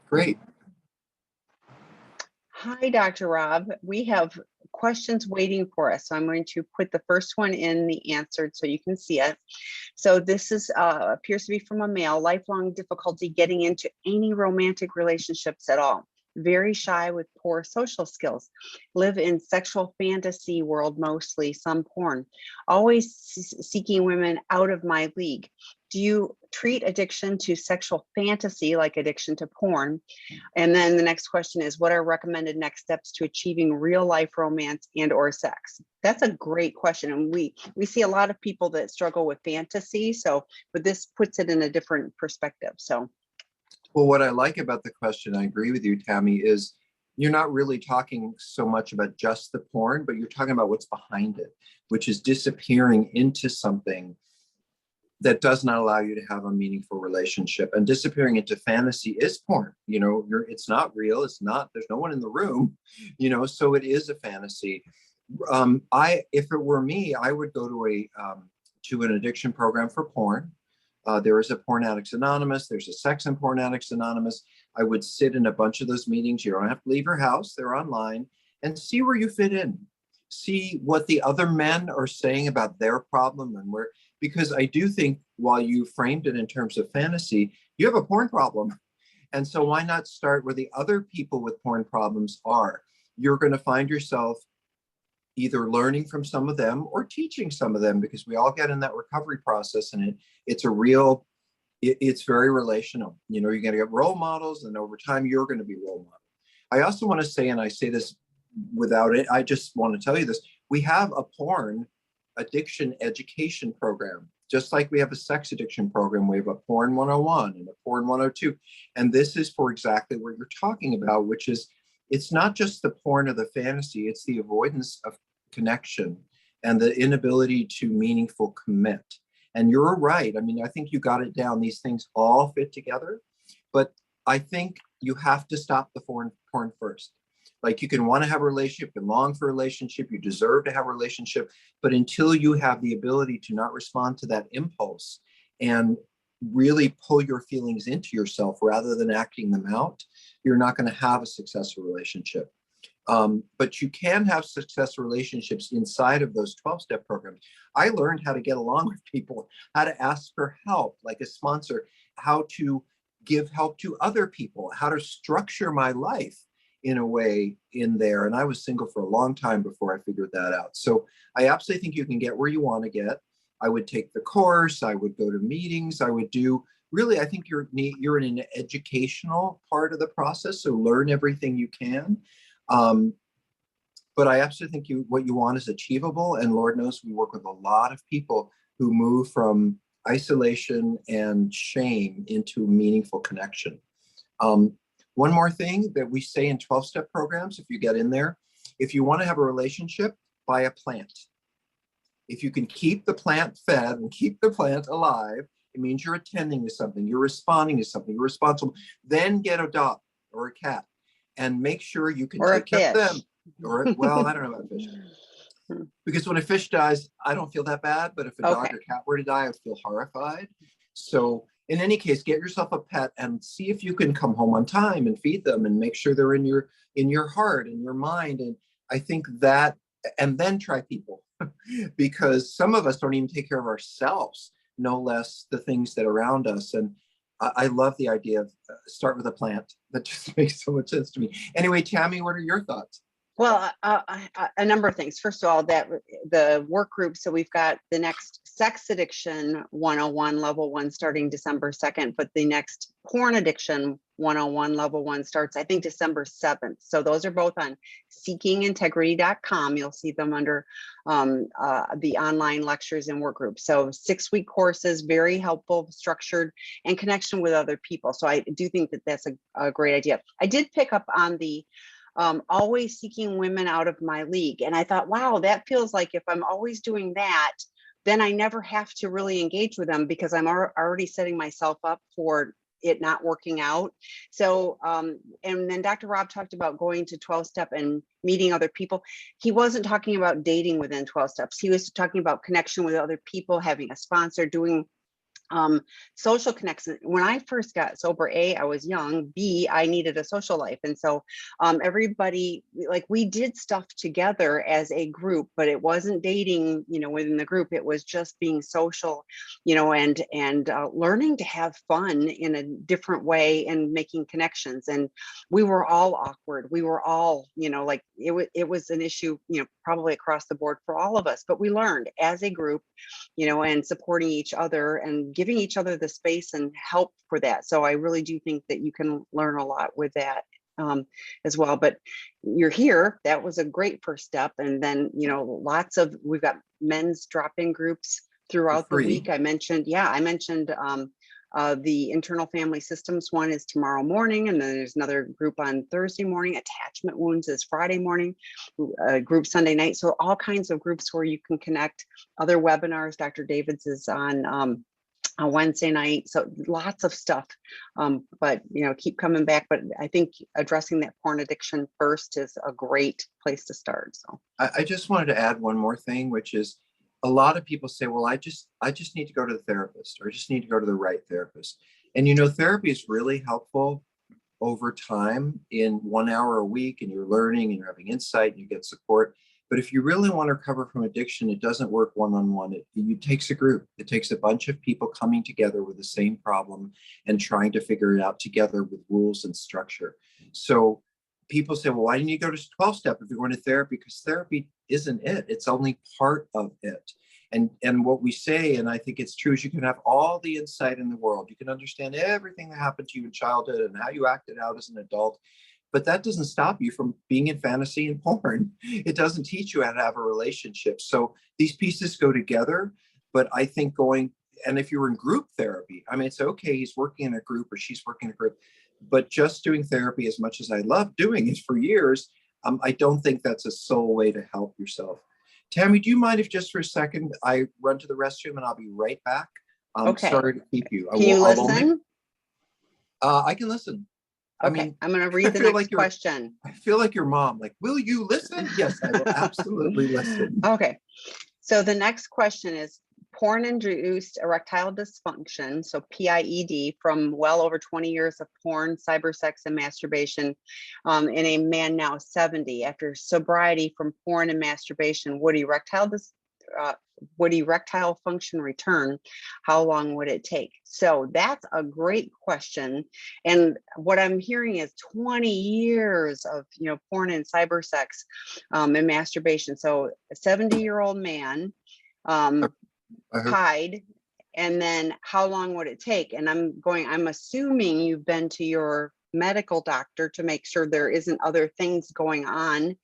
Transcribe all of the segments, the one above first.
Great. Hi, Dr. Rob. We have questions waiting for us. So I'm going to put the first one in the answered so you can see it. So this is appears to be from a male. Lifelong difficulty getting into any romantic relationships at all. Very shy with poor social skills. Live in sexual fantasy world mostly, some porn. Always seeking women out of my league. Do you treat addiction to sexual fantasy like addiction to porn? And then the next question is, what are recommended next steps to achieving real life romance and or sex? That's a great question. And we see a lot of people that struggle with fantasy. So, but this puts it in a different perspective. So, Well, what I like about the question, I agree with you, Tammy, is you're not really talking so much about just the porn, but you're talking about what's behind it, which is disappearing into something that does not allow you to have a meaningful relationship. And disappearing into fantasy is porn. It's not real. It's not, there's no one in the room, so it is a fantasy. If it were me, I would go to an addiction program for porn. There is a Porn Addicts Anonymous. There's a Sex and Porn Addicts Anonymous. I would sit in a bunch of those meetings. You don't have to leave your house. They're online, and see where you fit in. See what the other men are saying about their problem because I do think while you framed it in terms of fantasy, you have a porn problem. And so why not start where the other people with porn problems are? You're going to find yourself either learning from some of them or teaching some of them, because we all get in that recovery process, and it's very relational. You're going to get role models, and over time you're going to be role model. I also want to say, and I say this without it, I just want to tell you this, we have a porn addiction education program. Just like we have a sex addiction program, we have a porn 101 and a porn 102. And this is for exactly what you're talking about, which is, it's not just the porn or the fantasy, it's the avoidance of connection and the inability to meaningful commit. And you're right. I mean, I think you got it down. These things all fit together, but I think you have to stop the porn first. Like, you can want to have a relationship, you long for a relationship, you deserve to have a relationship, but until you have the ability to not respond to that impulse and really pull your feelings into yourself rather than acting them out, you're not going to have a successful relationship. But you can have successful relationships inside of those 12-step programs. I learned how to get along with people, how to ask for help, like a sponsor, how to give help to other people, how to structure my life in a way in there. And I was single for a long time before I figured that out. So I absolutely think you can get where you want to get. I would take the course, I would go to meetings, I would do, really, I think you're in an educational part of the process, so learn everything you can. But I absolutely think what you want is achievable. And Lord knows we work with a lot of people who move from isolation and shame into meaningful connection. One more thing that we say in 12-step programs, if you get in there, if you want to have a relationship, buy a plant. If you can keep the plant fed and keep the plant alive, it means you're attending to something, you're responding to something, you're responsible. Then get a dog or a cat and make sure you can take care of them. Well, I don't know about fish. Because when a fish dies, I don't feel that bad. But if a dog or cat were to die, I'd feel horrified. So in any case, get yourself a pet and see if you can come home on time and feed them and make sure they're in your heart and your mind. And I think that, and then try people, because some of us don't even take care of ourselves, no less the things that are around us. And I love the idea of start with a plant. That just makes so much sense to me. Anyway, Tammy, what are your thoughts? Well, a number of things. First of all, that the work group. So we've got the next sex addiction 101 level 1 starting December 2nd, but the next porn addiction 101 level 1 starts, I think, December 7th. So those are both on seekingintegrity.com. You'll see them under the online lectures and work groups. So 6-week courses, very helpful, structured, and connection with other people. So I do think that that's a great idea. I did pick up on the always seeking women out of my league. And I thought, wow, that feels like if I'm always doing that, then I never have to really engage with them because I'm already setting myself up for it not working out. So, and then Dr. Rob talked about going to 12-step and meeting other people. He wasn't talking about dating within 12 steps. He was talking about connection with other people, having a sponsor, doing Social connection. When I first got sober, A, I was young, B, I needed a social life. And so everybody, like, we did stuff together as a group, but it wasn't dating, within the group. It was just being social, and learning to have fun in a different way and making connections. And we were all awkward. We were all, like, it was an issue, probably across the board for all of us, but we learned as a group, and supporting each other and giving each other the space and help for that. So I really do think that you can learn a lot with that as well. But you're here. That was a great first step. And then, we've got men's drop-in groups throughout the week. I mentioned the internal family systems one is tomorrow morning, and then there's another group on Thursday morning. Attachment wounds is Friday morning, group Sunday night. So all kinds of groups where you can connect. Other webinars. Dr. David's is on Wednesday night. So lots of stuff, but keep coming back. But I think addressing that porn addiction first is a great place to start. So I just wanted to add one more thing, which is, a lot of people say, well, I just need to go to the therapist, or I just need to go to the right therapist. And, therapy is really helpful over time in 1 hour a week, and you're learning and you're having insight and you get support. But if you really want to recover from addiction, it doesn't work one-on-one. It takes a group. It takes a bunch of people coming together with the same problem and trying to figure it out together with rules and structure. So people say, well, why didn't you go to 12-step if you're going to therapy? Because therapy isn't it. It's only part of it. And what we say, and I think it's true, is you can have all the insight in the world. You can understand everything that happened to you in childhood and how you acted out as an adult. But that doesn't stop you from being in fantasy and porn. It doesn't teach you how to have a relationship. So these pieces go together. But I think and if you're in group therapy, I mean, it's okay, he's working in a group or she's working in a group. But just doing therapy, as much as I love doing it for years, I don't think that's a sole way to help yourself. Tami, do you mind if just for a second I run to the restroom and I'll be right back? Okay. Sorry to keep you. Can you listen? I can listen. Okay, I mean, I'm going to read the next question. I feel like your mom. Like, will you listen? Yes, I will absolutely listen. Okay. So the next question is, porn-induced erectile dysfunction, so PIED, from well over 20 years of porn, cybersex, and masturbation in a man now 70. After sobriety from porn and masturbation, would erectile function return? How long would it take? So that's a great question. And what I'm hearing is 20 years of porn and cybersex and masturbation. So a 70-year-old man tied, and then how long would it take? And I'm assuming you've been to your medical doctor to make sure there isn't other things going on,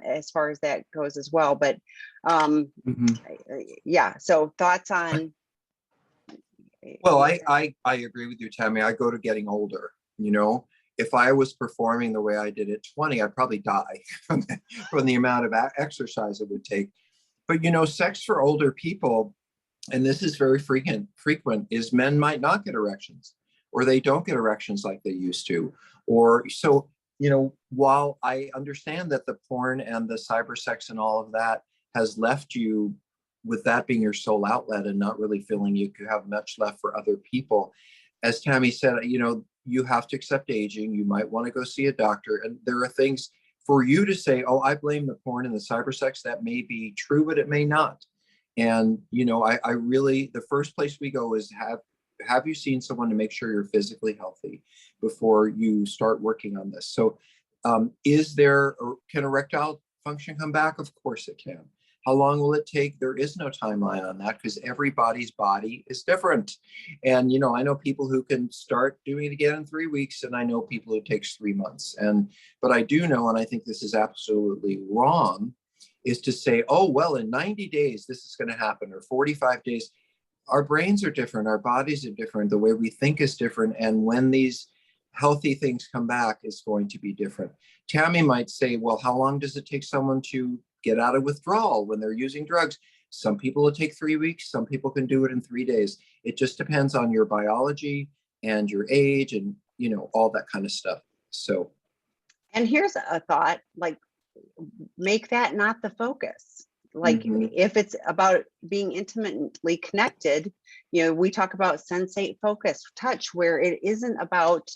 as far as that goes as well. But yeah, so thoughts on? Well, I agree with you, Tami. I go to getting older. If I was performing the way I did at 20, I'd probably die from the amount of exercise it would take. But sex for older people, and this is very frequent, is men might not get erections, or they don't get erections like they used to. Or so, while I understand that the porn and the cybersex and all of that has left you with that being your sole outlet and not really feeling you could have much left for other people, as Tami said, you have to accept aging. You might want to go see a doctor. And there are things for you to say, oh, I blame the porn and the cybersex. That may be true, but it may not. And, I really, the first place we go is have you seen someone to make sure you're physically healthy before you start working on this? So can erectile function come back? Of course it can. How long will it take? There is no timeline on that because everybody's body is different. And, I know people who can start doing it again in 3 weeks, and I know people who it takes 3 months. But I do know, and I think this is absolutely wrong, is to say, oh, well, in 90 days, this is going to happen, or 45 days. Our brains are different. Our bodies are different. The way we think is different. And when these healthy things come back, it's going to be different. Tami might say, well, how long does it take someone to get out of withdrawal when they're using drugs? Some people will take 3 weeks. Some people can do it in 3 days. It just depends on your biology and your age and, all that kind of stuff. So. And here's a thought, like, make that not the focus. like Mhm. if it's about being intimately connected, we talk about sensate, focus, touch, where it isn't about,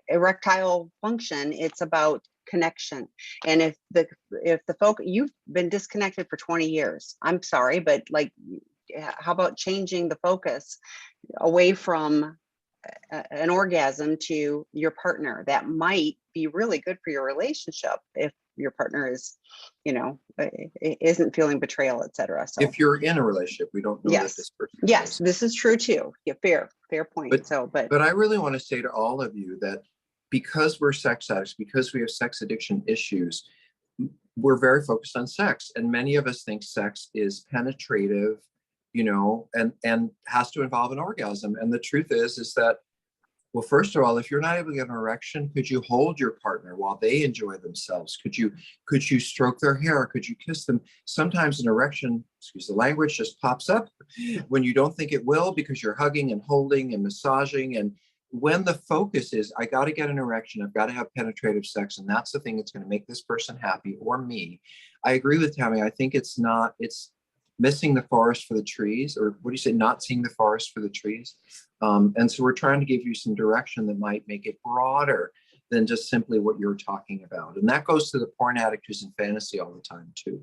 erectile function, it's about connection. And if the focus, you've been disconnected for 20 years, I'm sorry, but like, how about changing the focus away from an orgasm to your partner? That might be really good for your relationship if your partner is, isn't feeling betrayal, etc. So If you're in a relationship, we don't know that yes, this person yes, is. this is true too. Yeah, fair point. But But but I really want to say to all of you that because we're sex addicts, because we have sex addiction issues, we're very focused on sex, and many of us think sex is penetrative, and has to involve an orgasm. And the truth is that, well, first of all, if you're not able to get an erection, could you hold your partner while they enjoy themselves? Could you stroke their hair? Could you kiss them? Sometimes an erection, excuse the language, just pops up when you don't think it will, because you're hugging and holding and massaging. And when the focus is, I got to get an erection, I've got to have penetrative sex, and that's the thing that's going to make this person happy or me. I agree with Tami. I think it's missing the forest for the trees, or what do you say, not seeing the forest for the trees. And so we're trying to give you some direction that might make it broader than just simply what you're talking about. And that goes to the porn addict who's in fantasy all the time too.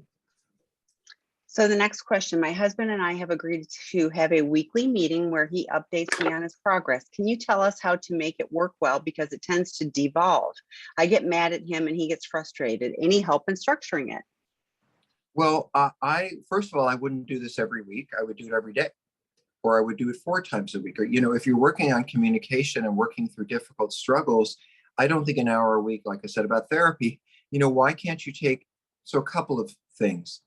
so the next question, my husband and I have agreed to have a weekly meeting where he updates me on his progress. Can you tell us how to make it work well? Because it tends to devolve. I get mad at him and he gets frustrated. Any help in structuring it? Well, I first of all, I wouldn't do this every week. I would do it every day, or I would do it 4 times a week. Or, if you're working on communication and working through difficult struggles, I don't think an hour a week, like I said about therapy, why can't you so a couple of things.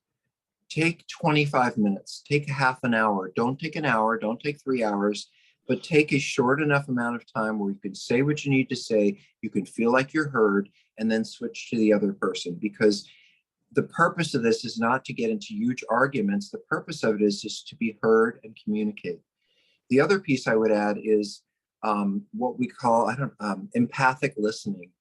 Take 25 minutes, take a half an hour. Don't take an hour, don't take 3 hours, but take a short enough amount of time where you can say what you need to say, you can feel like you're heard, and then switch to the other person. Because the purpose of this is not to get into huge arguments. The purpose of it is just to be heard and communicate. The other piece I would add is what we call empathic listening.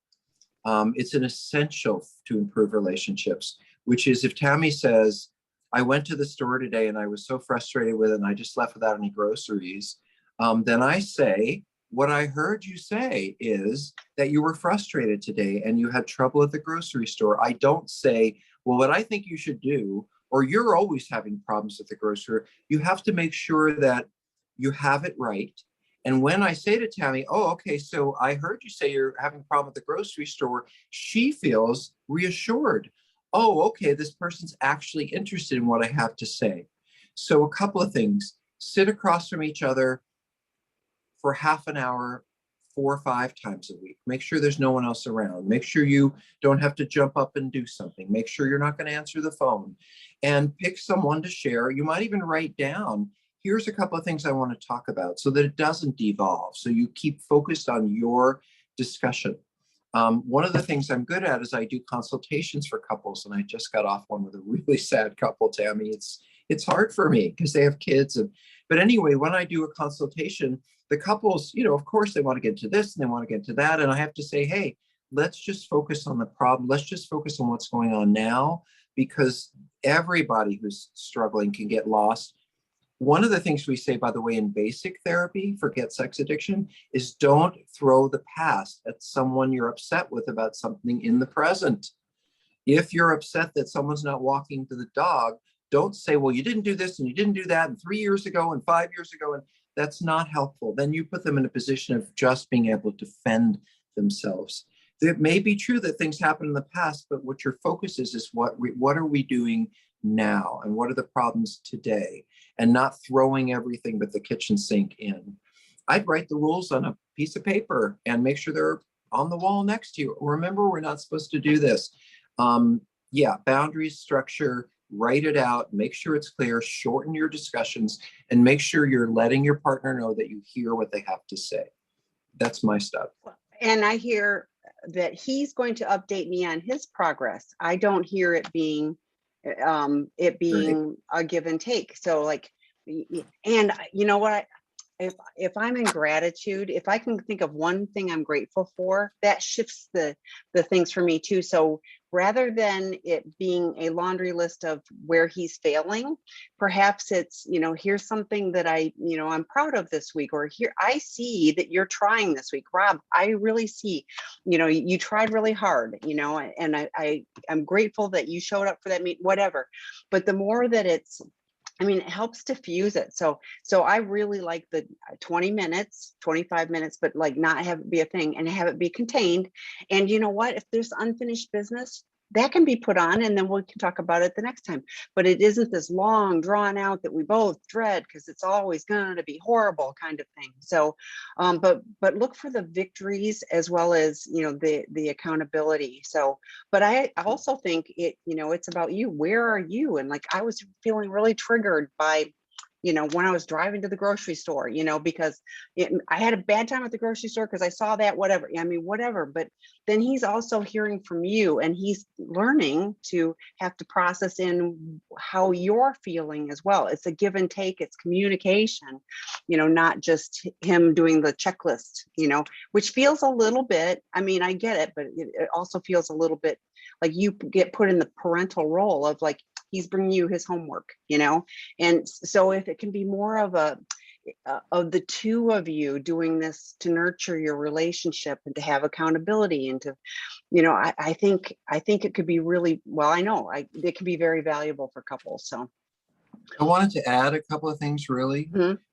It's an essential to improve relationships, which is if Tami says, I went to the store today and I was so frustrated with it and I just left without any groceries, then I say, what I heard you say is that you were frustrated today and you had trouble at the grocery store. I don't say, well, what I think you should do, or you're always having problems at the grocery. You have to make sure that you have it right. And when I say to Tami, oh, okay, so I heard you say you're having a problem at the grocery store, she feels reassured. Oh, okay, this person's actually interested in what I have to say. So a couple of things: sit across from each other for half an hour, 4 or 5 times a week. Make sure there's no one else around. Make sure you don't have to jump up and do something. Make sure you're not going to answer the phone, and pick someone to share. You might even write down, here's a couple of things I want to talk about, so that it doesn't devolve. So you keep focused on your discussion. One of the things I'm good at is I do consultations for couples, and I just got off one with a really sad couple, Tami. It's hard for me because they have kids. But anyway, when I do a consultation, the couples, of course, they want to get to this and they want to get to that. And I have to say, hey, let's just focus on the problem. Let's just focus on what's going on now, because everybody who's struggling can get lost. One of the things we say, by the way, in basic therapy, forget sex addiction, is don't throw the past at someone you're upset with about something in the present. If you're upset that someone's not walking to the dog, don't say, well, you didn't do this and you didn't do that, and 3 years ago and 5 years ago. And that's not helpful. Then you put them in a position of just being able to defend themselves. It may be true that things happened in the past, but what your focus is what are we doing now? And what are the problems today? And not throwing everything but the kitchen sink in. I'd write the rules on a piece of paper and make sure they're on the wall next to you. Remember, we're not supposed to do this. Boundaries, structure, write it out, make sure it's clear, shorten your discussions, and make sure you're letting your partner know that you hear what they have to say. That's my stuff. And I hear that he's going to update me on his progress. I don't hear it being a give and take. So like, and you know what? If I'm in gratitude, if I can think of one thing I'm grateful for, that shifts the things for me too. So rather than it being a laundry list of where he's failing, perhaps it's, here's something that I'm proud of this week, or here, I see that you're trying this week. Rob, I really see, you tried really hard, and I'm grateful that you showed up for that meet, whatever. But the more that it helps diffuse it. So I really like the 20 minutes, 25 minutes, but like not have it be a thing and have it be contained. And you know what? If there's unfinished business, that can be put on and then we can talk about it the next time. But it isn't this long drawn out that we both dread because it's always going to be horrible kind of thing. So, but look for the victories as well as, the accountability. So, but I also think it's about you. Where are you? And like, I was feeling really triggered by, when I was driving to the grocery store, because I had a bad time at the grocery store because I saw that, whatever. Whatever. But then he's also hearing from you and he's learning to have to process in how you're feeling as well. It's a give and take. It's communication, not just him doing the checklist, which feels a little bit, I get it, but it also feels a little bit like you get put in the parental role of like, he's bringing you his homework, and so if it can be more of of the two of you doing this to nurture your relationship and to have accountability and to, I think it could be really, well, I know it can be very valuable for couples. So I wanted to add a couple of things really.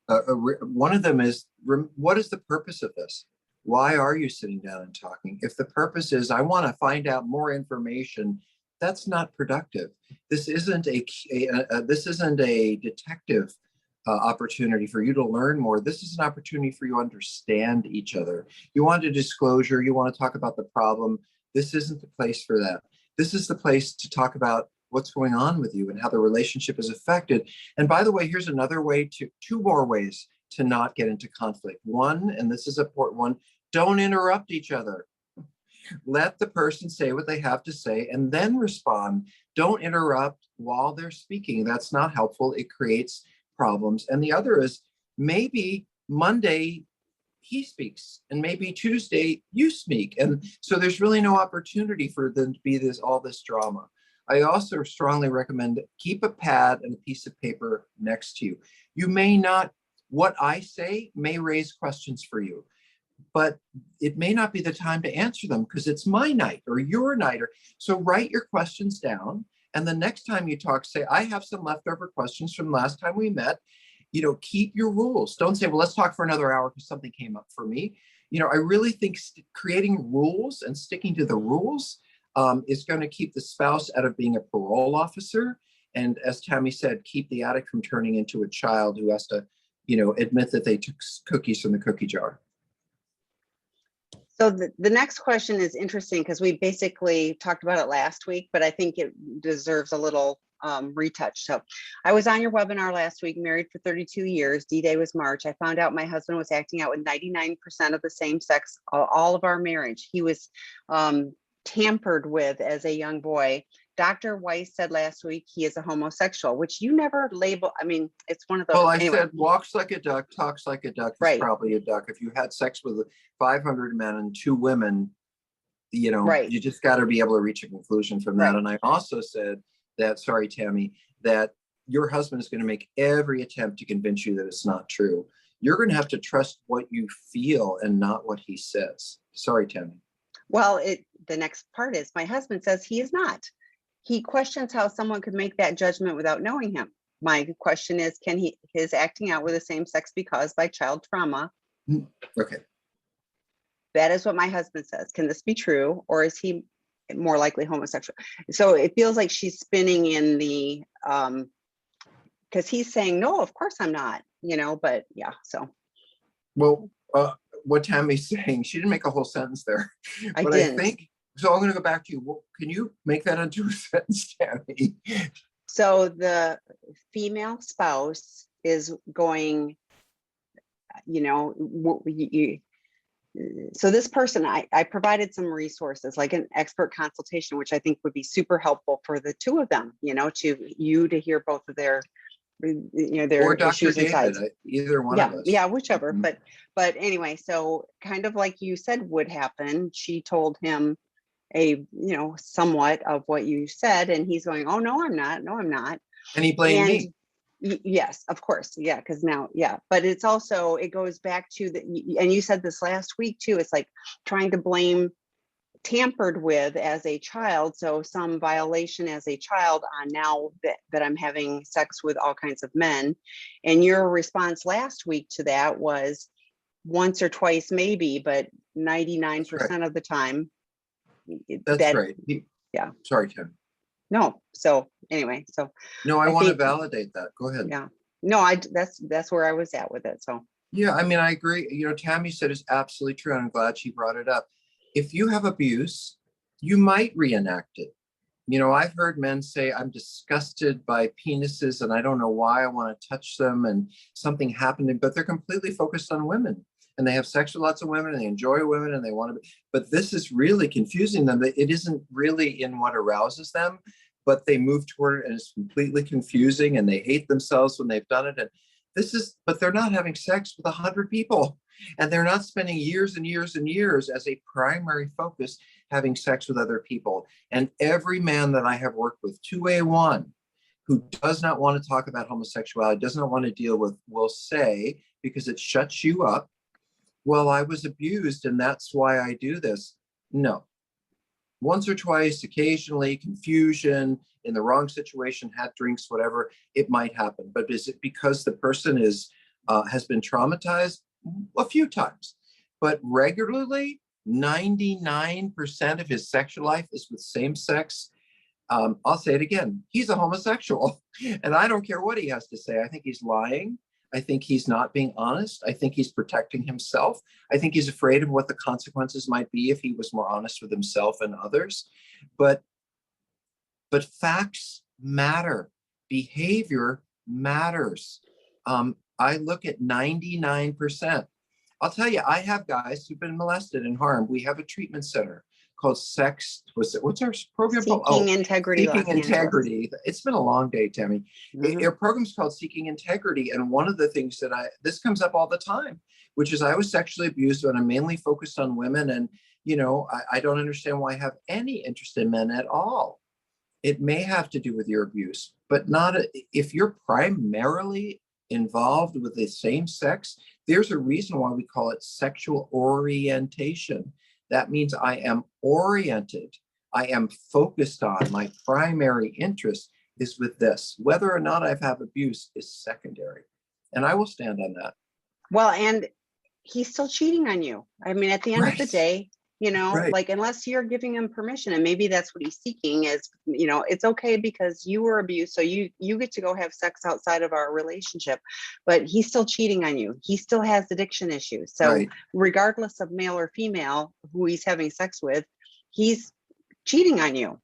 One of them is, what is the purpose of this? Why are you sitting down and talking? If the purpose is, I want to find out more information, that's not productive. This isn't a detective opportunity for you to learn more. This is an opportunity for you to understand each other. You want a disclosure. You want to talk about the problem. This isn't the place for that. This is the place to talk about what's going on with you and how the relationship is affected. And by the way, here's another way two more ways to not get into conflict. One, and this is an important one, don't interrupt each other. Let the person say what they have to say and then respond. Don't interrupt while they're speaking. That's not helpful. It creates problems. And the other is, maybe Monday he speaks and maybe Tuesday you speak. And so there's really no opportunity for them to be all this drama. I also strongly recommend keep a pad and a piece of paper next to you. You may not, what I say may raise questions for you, but it may not be the time to answer them because it's my night or your night. So write your questions down. And the next time you talk, say, I have some leftover questions from last time we met. Keep your rules. Don't say, well, let's talk for another hour because something came up for me. I really think creating rules and sticking to the rules is going to keep the spouse out of being a parole officer. And as Tami said, keep the addict from turning into a child who has to, admit that they took cookies from the cookie jar. So the next question is interesting because we basically talked about it last week, but I think it deserves a little retouch. So I was on your webinar last week, married for 32 years. D-Day was March. I found out my husband was acting out with 99% of the same sex, all of our marriage. He was tampered with as a young boy. Dr. Weiss said last week he is a homosexual, which you never label. It's one of those. Well, I said walks like a duck, talks like a duck. He's right. Probably a duck. If you had sex with 500 men and 2 women, right. You just got to be able to reach a conclusion from that. Right. And I also said that, sorry, Tami, that your husband is going to make every attempt to convince you that it's not true. You're going to have to trust what you feel and not what he says. Sorry, Tami. Well, the next part is my husband says he is not. He questions how someone could make that judgment without knowing him. My question is, can his acting out with the same sex be caused by child trauma? Okay. That is what my husband says. Can this be true? Or is he more likely homosexual? So it feels like she's spinning in the, because he's saying, no, of course I'm not, but yeah, so. Well, what Tami's saying, she didn't make a whole sentence there. I but didn't. I think, so I'm going to go back to you. Well, can you make that into a sentence, Tami? So the female spouse is going, so this person, I provided some resources like an expert consultation, which I think would be super helpful for the two of them, to hear both of their, their or Dr. issues and David, sides. Either one yeah, of us. Yeah, whichever. Mm-hmm. But anyway, so kind of like you said would happen, she told him, somewhat of what you said, and he's going, oh, no, I'm not. No, I'm not. And he blamed And me. yes, of course. Yeah. Cause now, yeah, but it's also, it goes back to and you said this last week too, it's like trying to blame tampered with as a child. So some violation as a child on now that I'm having sex with all kinds of men. And your response last week to that was once or twice, maybe, but 99% Right. of the time. That's right. Yeah. Sorry, Tim. No. So anyway, so No, I I want to think, validate that. Go ahead. yeah, no, that's where I was at with it. So Yeah, I mean, I agree. Tammy said is absolutely true. And I'm glad she brought it up. If you have abuse, you might reenact it. I've heard men say, I'm disgusted by penises and I don't know why I want to touch them and something happened, but they're completely focused on women and they have sex with lots of women and they enjoy women and they want to be, but this is really confusing them. That it isn't really in what arouses them, but they move toward it and it's completely confusing and they hate themselves when they've done it. And but they're not having sex with 100 people and they're not spending years and years and years as a primary focus having sex with other people. And every man that I have worked with, 2A1, who does not want to talk about homosexuality, does not want to deal with, will say, because it shuts you up, well, I was abused and that's why I do this. No. Once or twice, occasionally, confusion, in the wrong situation, had drinks, whatever, it might happen. But is it because the person has been traumatized? A few times. But regularly, 99% of his sexual life is with same sex. I'll say it again. He's a homosexual. And I don't care what he has to say. I think he's lying. I think he's not being honest. I think he's protecting himself. I think he's afraid of what the consequences might be if he was more honest with himself and others. But facts matter. Behavior matters. I look at 99%. I'll tell you, I have guys who've been molested and harmed. We have a treatment center called what's our program called? Seeking Integrity. Seeking Integrity. It's been a long day, Tammy. Our program's called Seeking Integrity. And one of the things this comes up all the time, which is I was sexually abused when I'm mainly focused on women. And, I don't understand why I have any interest in men at all. It may have to do with your abuse, but not if you're primarily involved with the same sex. There's a reason why we call it sexual orientation. That means I am oriented. I am focused on my primary interest is with this. Whether or not I've had abuse is secondary. And I will stand on that. Well, and he's still cheating on you. I mean, at the end of the day, Right. like unless you're giving him permission, and maybe that's what he's seeking is, it's okay because you were abused. So you get to go have sex outside of our relationship, but he's still cheating on you. He still has addiction issues. So Right. regardless of male or female who he's having sex with, he's cheating on you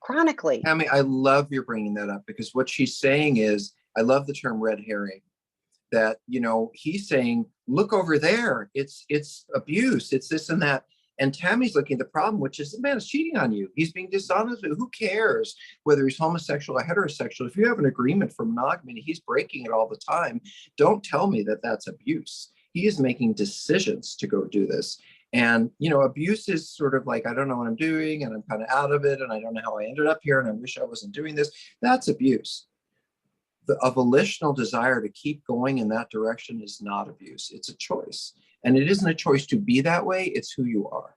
chronically. Tammy, I love you're bringing that up because what she's saying is, I love the term red herring. That, he's saying, look over there. It's abuse. It's this and that. And Tammy's looking at the problem, which is the man is cheating on you. He's being dishonest. Who cares whether he's homosexual or heterosexual? If you have an agreement for monogamy, he's breaking it all the time. Don't tell me that that's abuse. He is making decisions to go do this. And, abuse is sort of like, I don't know what I'm doing and I'm kind of out of it. And I don't know how I ended up here. And I wish I wasn't doing this. That's abuse. A volitional desire to keep going in that direction is not abuse. It's a choice. And it isn't a choice to be that way. It's who you are.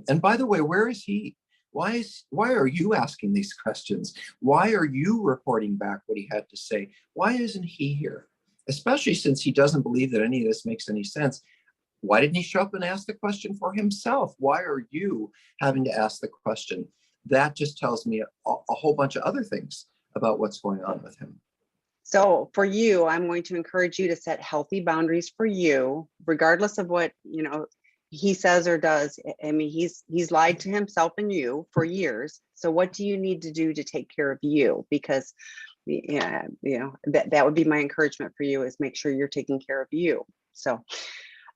And by the way, where is he? Why are you asking these questions? Why are you reporting back what he had to say? Why isn't he here? Especially since he doesn't believe that any of this makes any sense. Why didn't he show up and ask the question for himself? Why are you having to ask the question? That just tells me a whole bunch of other things about what's going on with him. So for you, I'm going to encourage you to set healthy boundaries for you, regardless of what, he says or does. I mean, he's lied to himself and you for years. So what do you need to do to take care of you? Because, that would be my encouragement for you is make sure you're taking care of you. So,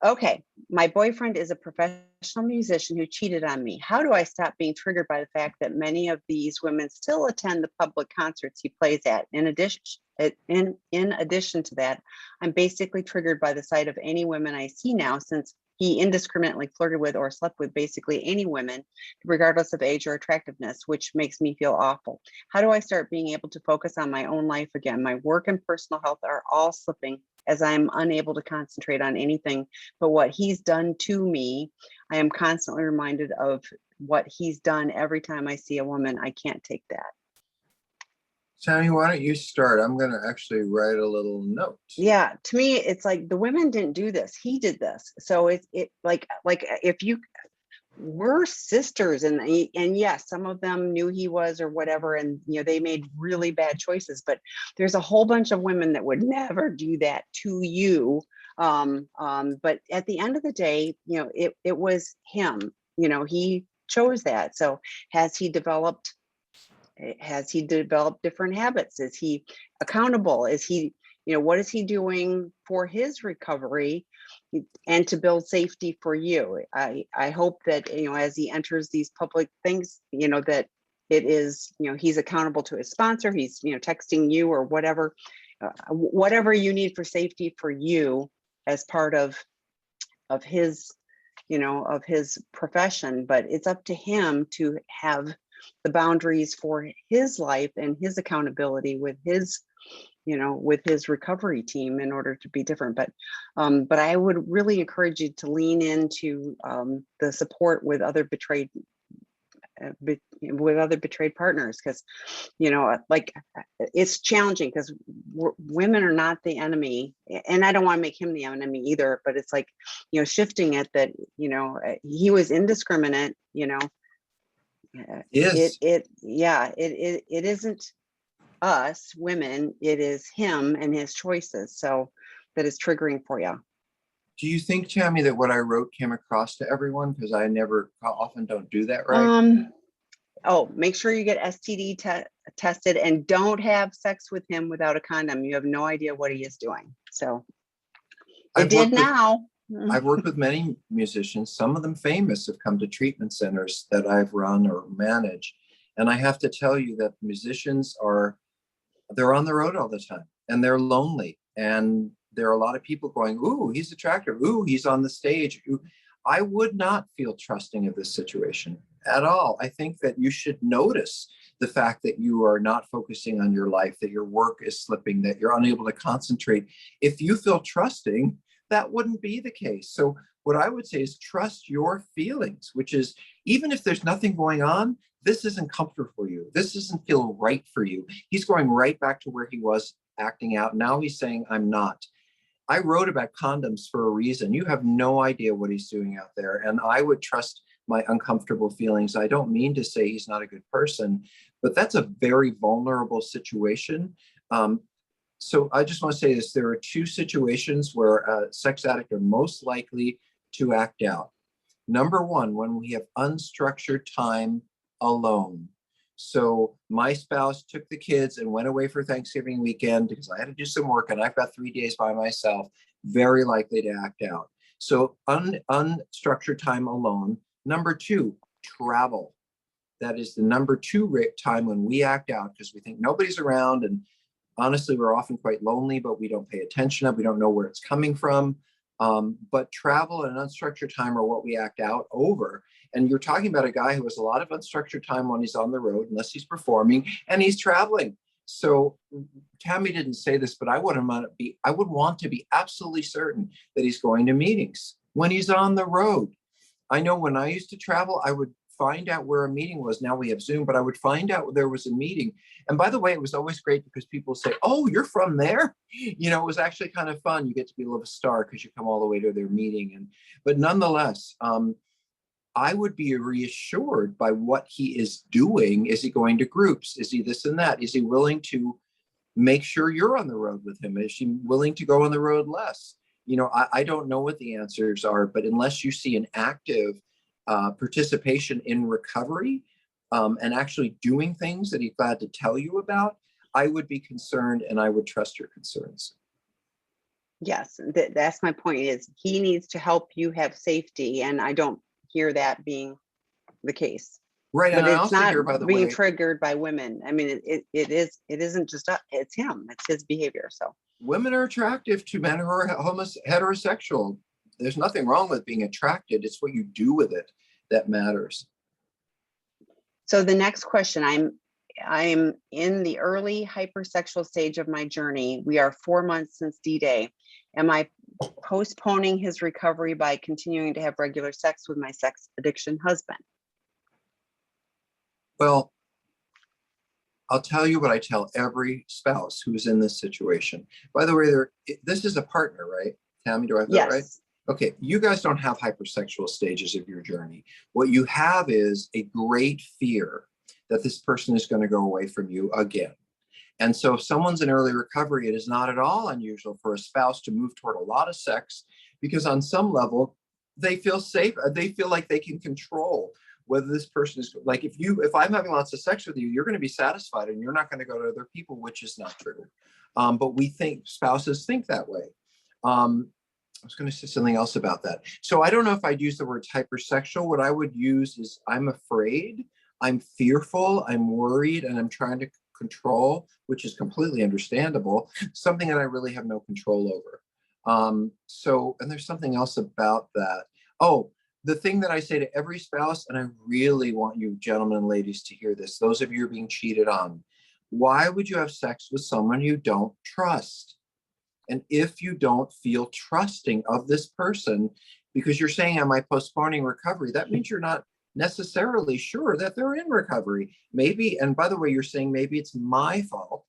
okay, my boyfriend is a professional musician who cheated on me. How do I stop being triggered by the fact that many of these women still attend the public concerts he plays at? In addition to that, I'm basically triggered by the sight of any women I see now since he indiscriminately flirted with or slept with basically any women, regardless of age or attractiveness, which makes me feel awful. How do I start being able to focus on my own life again? My work and personal health are all slipping as I'm unable to concentrate on anything but what he's done to me. I am constantly reminded of what he's done every time I see a woman. I can't take that. Tami, why don't you start? I'm going to actually write a little note. Yeah, to me, it's like the women didn't do this. He did this. So it like if you we're sisters, and yes, some of them knew he was or whatever, and they made really bad choices. But there's a whole bunch of women that would never do that to you. But at the end of the day, it was him. He chose that. So has he developed different habits? Is he accountable? Is he, what is he doing for his recovery and to build safety for you? I hope that, as he enters these public things, that it is, he's accountable to his sponsor. He's, texting you or whatever, whatever you need for safety for you as part of his, of his profession. But it's up to him to have the boundaries for his life and his accountability with his, with his recovery team in order to be different. But I would really encourage you to lean into the support with other betrayed partners, because like it's challenging because women are not the enemy, and I don't want to make him the enemy either, but it's like shifting it that he was indiscriminate. Yes. It isn't us women, it is him and his choices. So that is triggering for you. Do you think, Tami, that what I wrote came across to everyone? Because I often don't do that right. Make sure you get STD tested, and don't have sex with him without a condom. You have no idea what he is doing. So I've worked with many musicians. Some of them famous have come to treatment centers that I've run or managed. And I have to tell you that musicians they're on the road all the time, and they're lonely. And there are a lot of people going, ooh, he's attractive. Ooh, he's on the stage. Ooh. I would not feel trusting of this situation at all. I think that you should notice the fact that you are not focusing on your life, that your work is slipping, that you're unable to concentrate. If you feel trusting, that wouldn't be the case. So what I would say is trust your feelings, which is, even if there's nothing going on, this isn't comfortable for you. This doesn't feel right for you. He's going right back to where he was acting out. Now he's saying, I'm not. I wrote about condoms for a reason. You have no idea what he's doing out there. And I would trust my uncomfortable feelings. I don't mean to say he's not a good person, but that's a very vulnerable situation. So I just want to say this. There are two situations where a sex addict are most likely to act out. Number one, when we have unstructured time alone. So my spouse took the kids and went away for Thanksgiving weekend because I had to do some work, and I've got 3 days by myself, very likely to act out. So unstructured time alone. Number two, travel. That is the number two time when we act out, because we think nobody's around, and honestly, we're often quite lonely, but we don't pay attention. We don't know where it's coming from. But travel and unstructured time are what we act out over. And you're talking about a guy who has a lot of unstructured time when he's on the road, unless he's performing, and he's traveling. So Tami didn't say this, but I would want to be absolutely certain that he's going to meetings when he's on the road. I know when I used to travel, I would find out where a meeting was. Now we have Zoom, but I would find out there was a meeting. And by the way, it was always great because people say, oh, you're from there? It was actually kind of fun. You get to be a little star because you come all the way to their meeting. But nonetheless, I would be reassured by what he is doing. Is he going to groups? Is he this and that? Is he willing to make sure you're on the road with him? Is he willing to go on the road less? I don't know what the answers are, but unless you see an active participation in recovery and actually doing things that he's glad to tell you about, I would be concerned, and I would trust your concerns. Yes, that's my point, is he needs to help you have safety, and I don't hear that being the case. Right, but and it's not hear, by the being way, triggered by women. I mean, it isn't just it's him, it's his behavior. So women are attractive to men who are heterosexual. there's nothing wrong with being attracted. It's what you do with it that matters. So the next question, I'm in the early hypersexual stage of my journey. We are 4 months since D-Day. Am I postponing his recovery by continuing to have regular sex with my sex addiction husband? Well, I'll tell you what I tell every spouse who's in this situation. By the way, this is a partner, right? Tami, do I have that right? Yes. Okay, you guys don't have hypersexual stages of your journey. What you have is a great fear that this person is going to go away from you again. And so if someone's in early recovery, it is not at all unusual for a spouse to move toward a lot of sex, because on some level, they feel safe. They feel like they can control whether this person is, like, if I'm having lots of sex with you, you're going to be satisfied and you're not going to go to other people, which is not true. But we think, spouses think that way. I was going to say something else about that. So I don't know if I'd use the word hypersexual. What I would use is I'm afraid, I'm fearful, I'm worried, and I'm trying to control, which is completely understandable, something that I really have no control over. And there's something else about that. Oh, the thing that I say to every spouse, and I really want you gentlemen and ladies to hear this, those of you who are being cheated on, why would you have sex with someone you don't trust? And if you don't feel trusting of this person, because you're saying, am I postponing recovery? That means you're not necessarily sure that they're in recovery. Maybe, and by the way, you're saying maybe it's my fault,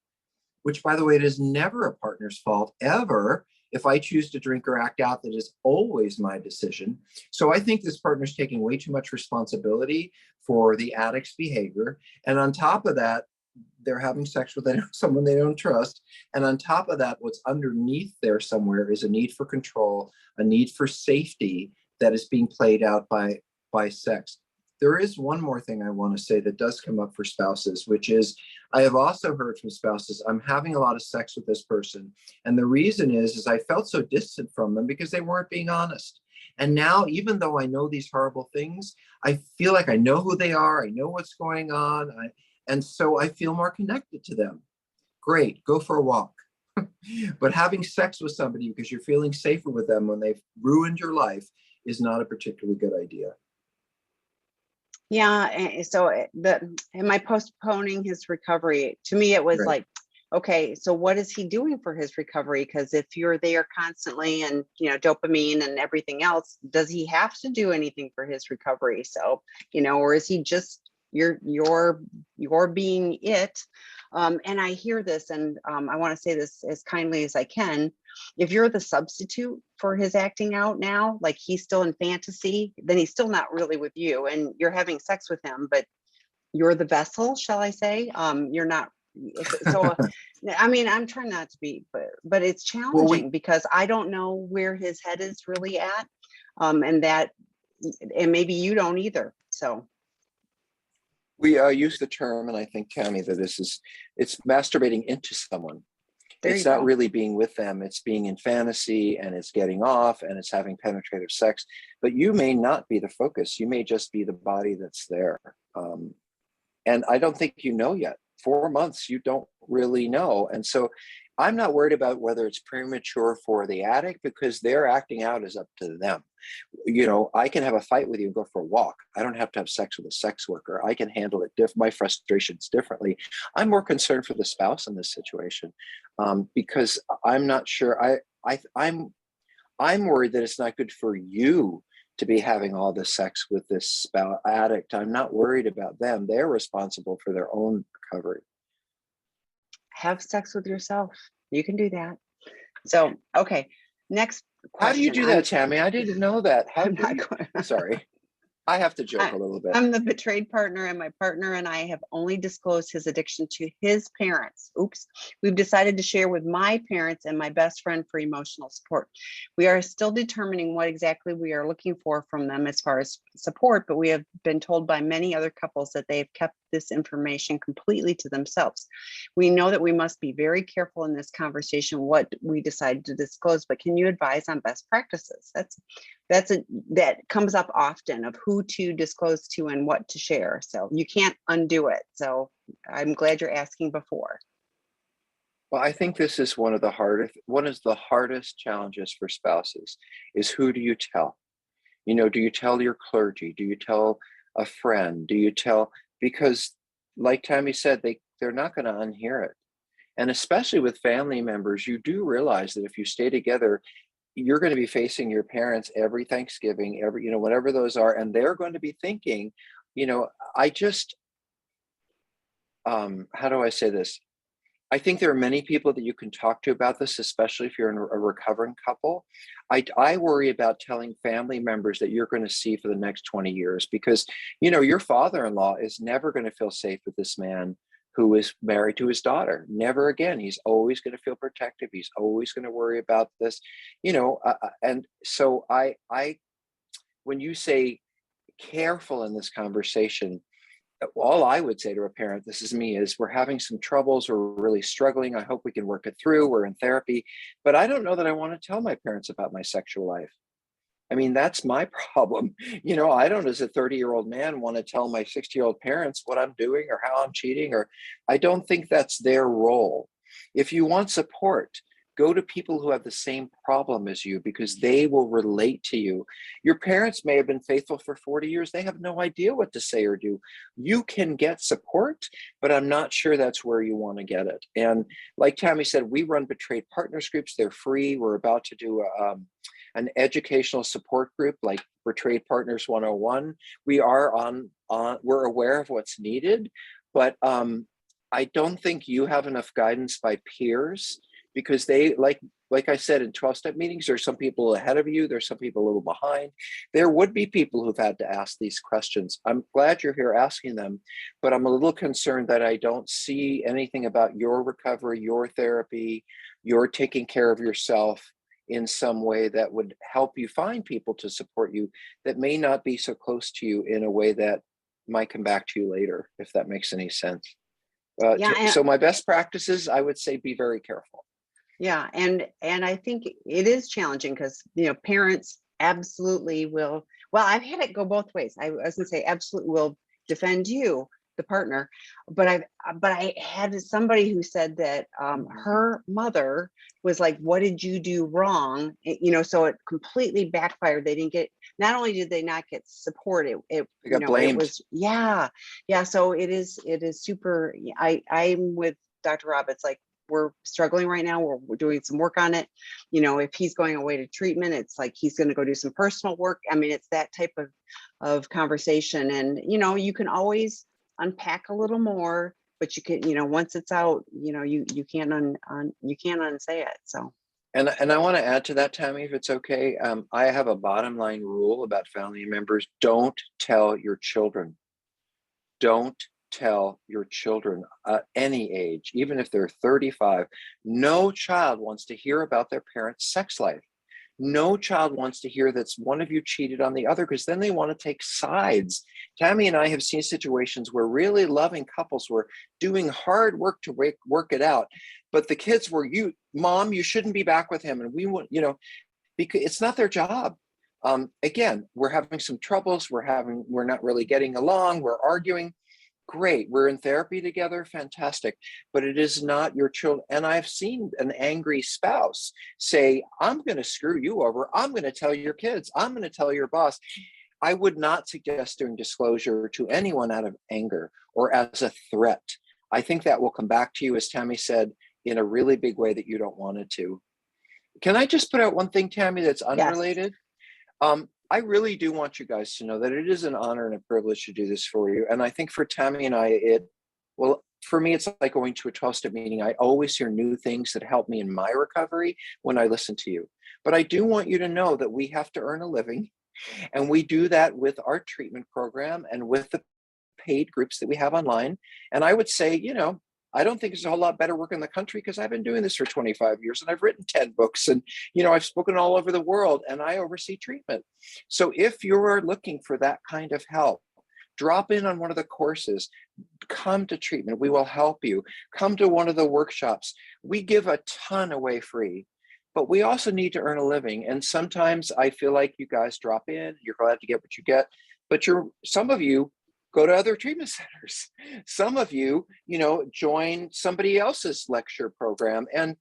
which, by the way, it is never a partner's fault ever. If I choose to drink or act out, that is always my decision. So I think this partner's taking way too much responsibility for the addict's behavior. And on top of that, they're having sex with someone they don't trust. And on top of that, what's underneath there somewhere is a need for control, a need for safety that is being played out by sex. There is one more thing I want to say that does come up for spouses, which is I have also heard from spouses, I'm having a lot of sex with this person. And the reason is I felt so distant from them because they weren't being honest. And now, even though I know these horrible things, I feel like I know who they are. I know what's going on. And so I feel more connected to them. Great, go for a walk. But having sex with somebody because you're feeling safer with them when they've ruined your life is not a particularly good idea. Yeah. So am I postponing his recovery? To me, it was like, okay, so what is he doing for his recovery? Because if you're there constantly and, dopamine and everything else, does he have to do anything for his recovery? So, or is he just, you're being it? And I hear this, and I want to say this as kindly as I can. If you're the substitute for his acting out now, like he's still in fantasy, then he's still not really with you, and you're having sex with him, but you're the vessel, shall I say? You're not. So, I mean, I'm trying not to be, but it's challenging because I don't know where his head is really at, and maybe you don't either. So. We use the term, and I think, Tami, that it's masturbating into someone. It's not really being with them. It's being in fantasy, and it's getting off, and it's having penetrative sex. But you may not be the focus. You may just be the body that's there. And I don't think you know yet. 4 months, you don't really know. And so I'm not worried about whether it's premature for the addict, because their acting out is up to them. I can have a fight with you and go for a walk. I don't have to have sex with a sex worker. I can handle it, my frustrations differently. I'm more concerned for the spouse in this situation, because I'm not sure. I'm worried that it's not good for you to be having all this sex with this addict. I'm not worried about them. They're responsible for their own recovery. Have sex with yourself. You can do that. So, okay. Next question. How do you do that, Tami? I didn't know that. Sorry. I have to joke a little bit. I'm the betrayed partner, and my partner and I have only disclosed his addiction to his parents. Oops. We've decided to share with my parents and my best friend for emotional support. We are still determining what exactly we are looking for from them as far as support, but we have been told by many other couples that they have kept this information completely to themselves. We know that we must be very careful in this conversation what we decide to disclose, but can you advise on best practices? That comes up often, of who to disclose to and what to share. So you can't undo it. So I'm glad you're asking before. Well, I think this is one of the hardest challenges for spouses is, who do you tell? You know, do you tell your clergy? Do you tell a friend? Do you tell, because like Tammy said, they're not going to unhear it. And especially with family members, you do realize that if you stay together, you're going to be facing your parents every Thanksgiving, every, you know, whatever those are, and they're going to be thinking, you know, I just, how do I say this? I think there are many people that you can talk to about this, especially if you're in a recovering couple. I worry about telling family members that you're going to see for the next 20 years, because, you know, your father-in-law is never going to feel safe with this man who is married to his daughter. Never again. He's always going to feel protective. He's always going to worry about this, you know, and so when you say careful in this conversation, all I would say to a parent, this is me, is we're having some troubles, we're really struggling. I hope we can work it through. We're in therapy, but I don't know that I want to tell my parents about my sexual life. I mean, that's my problem. You know, I don't, as a 30-year-old man, want to tell my 60-year-old parents what I'm doing or how I'm cheating, or I don't think that's their role. If you want support, go to people who have the same problem as you, because they will relate to you. Your parents may have been faithful for 40 years. They have no idea what to say or do. You can get support, but I'm not sure that's where you want to get it. And like Tammy said, we run betrayed partners groups. They're free. We're about to do an educational support group like Betrayed Partners 101. We are we're aware of what's needed, but I don't think you have enough guidance by peers, because they, like I said, in 12-step meetings, there's some people ahead of you, there's some people a little behind. There would be people who've had to ask these questions. I'm glad you're here asking them, but I'm a little concerned that I don't see anything about your recovery, your therapy, your taking care of yourself in some way that would help you find people to support you that may not be so close to you in a way that might come back to you later, if that makes any sense. Yeah. So my best practices, I would say, be very careful. Yeah, and I think it is challenging because, you know, parents absolutely will. Well, I've had it go both ways. I was gonna say absolutely will defend you, the partner, but I had somebody who said that her mother was like, "What did you do wrong?" You know, so it completely backfired. They didn't get. Not only did they not get support, it They you got know, it blamed. was yeah. So it is super. I'm with Dr. Rob. It's like, we're struggling right now. We're doing some work on it. You know, if he's going away to treatment, it's like he's going to go do some personal work. I mean, it's that type of conversation. And, you know, you can always unpack a little more, but you can, you know, once it's out, you know, you can't you can't unsay it. So And I want to add to that, Tammy, if it's okay. I have a bottom line rule about family members: don't tell your children. Don't tell your children at any age, even if they're 35. No child wants to hear about their parents' sex life. No child wants to hear that one of you cheated on the other, because then they want to take sides. Tammy and I have seen situations where really loving couples were doing hard work to work it out, but the kids were, Mom, you shouldn't be back with him. And we want, you know, because it's not their job. Again, we're having some troubles. We're not really getting along. We're arguing. Great. We're in therapy together. Fantastic. But it is not your children. And I've seen an angry spouse say, I'm going to screw you over. I'm going to tell your kids. I'm going to tell your boss. I would not suggest doing disclosure to anyone out of anger or as a threat. I think that will come back to you, as Tammy said, in a really big way that you don't want it to. Can I just put out one thing, Tammy, that's yes, unrelated? I really do want you guys to know that it is an honor and a privilege to do this for you. And I think for Tammy and I, well, for me, it's like going to a 12-step meeting. I always hear new things that help me in my recovery when I listen to you. But I do want you to know that we have to earn a living. And we do that with our treatment program and with the paid groups that we have online. And I would say, you know, I don't think there's a whole lot better work in the country, because I've been doing this for 25 years and I've written 10 books, and, you know, I've spoken all over the world, and I oversee treatment. So if you're looking for that kind of help, drop in on one of the courses, come to treatment. We will help you. Come to one of the workshops. We give a ton away free, but we also need to earn a living. And sometimes I feel like you guys drop in, you're glad to get what you get, but some of you go to other treatment centers. Some of you, join somebody else's lecture program. And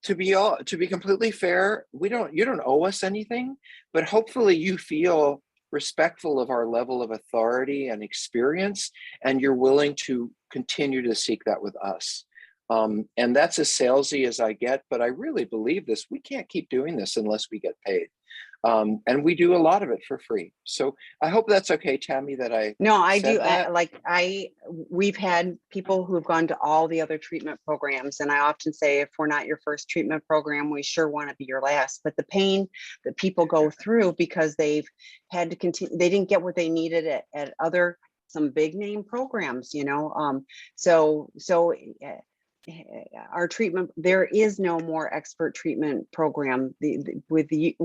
to be completely fair, you don't owe us anything, but hopefully you feel respectful of our level of authority and experience, and you're willing to continue to seek that with us. And that's as salesy as I get, but I really believe this. We can't keep doing this unless we get paid. And we do a lot of it for free. So I hope that's okay, Tammy, that I No, I said do. that. We've had people who've gone to all the other treatment programs. And I often say, if we're not your first treatment program, we sure want to be your last. But the pain that people go through because they've had to continue, they didn't get what they needed at other, some big name programs, So our treatment, there is no more expert treatment program with the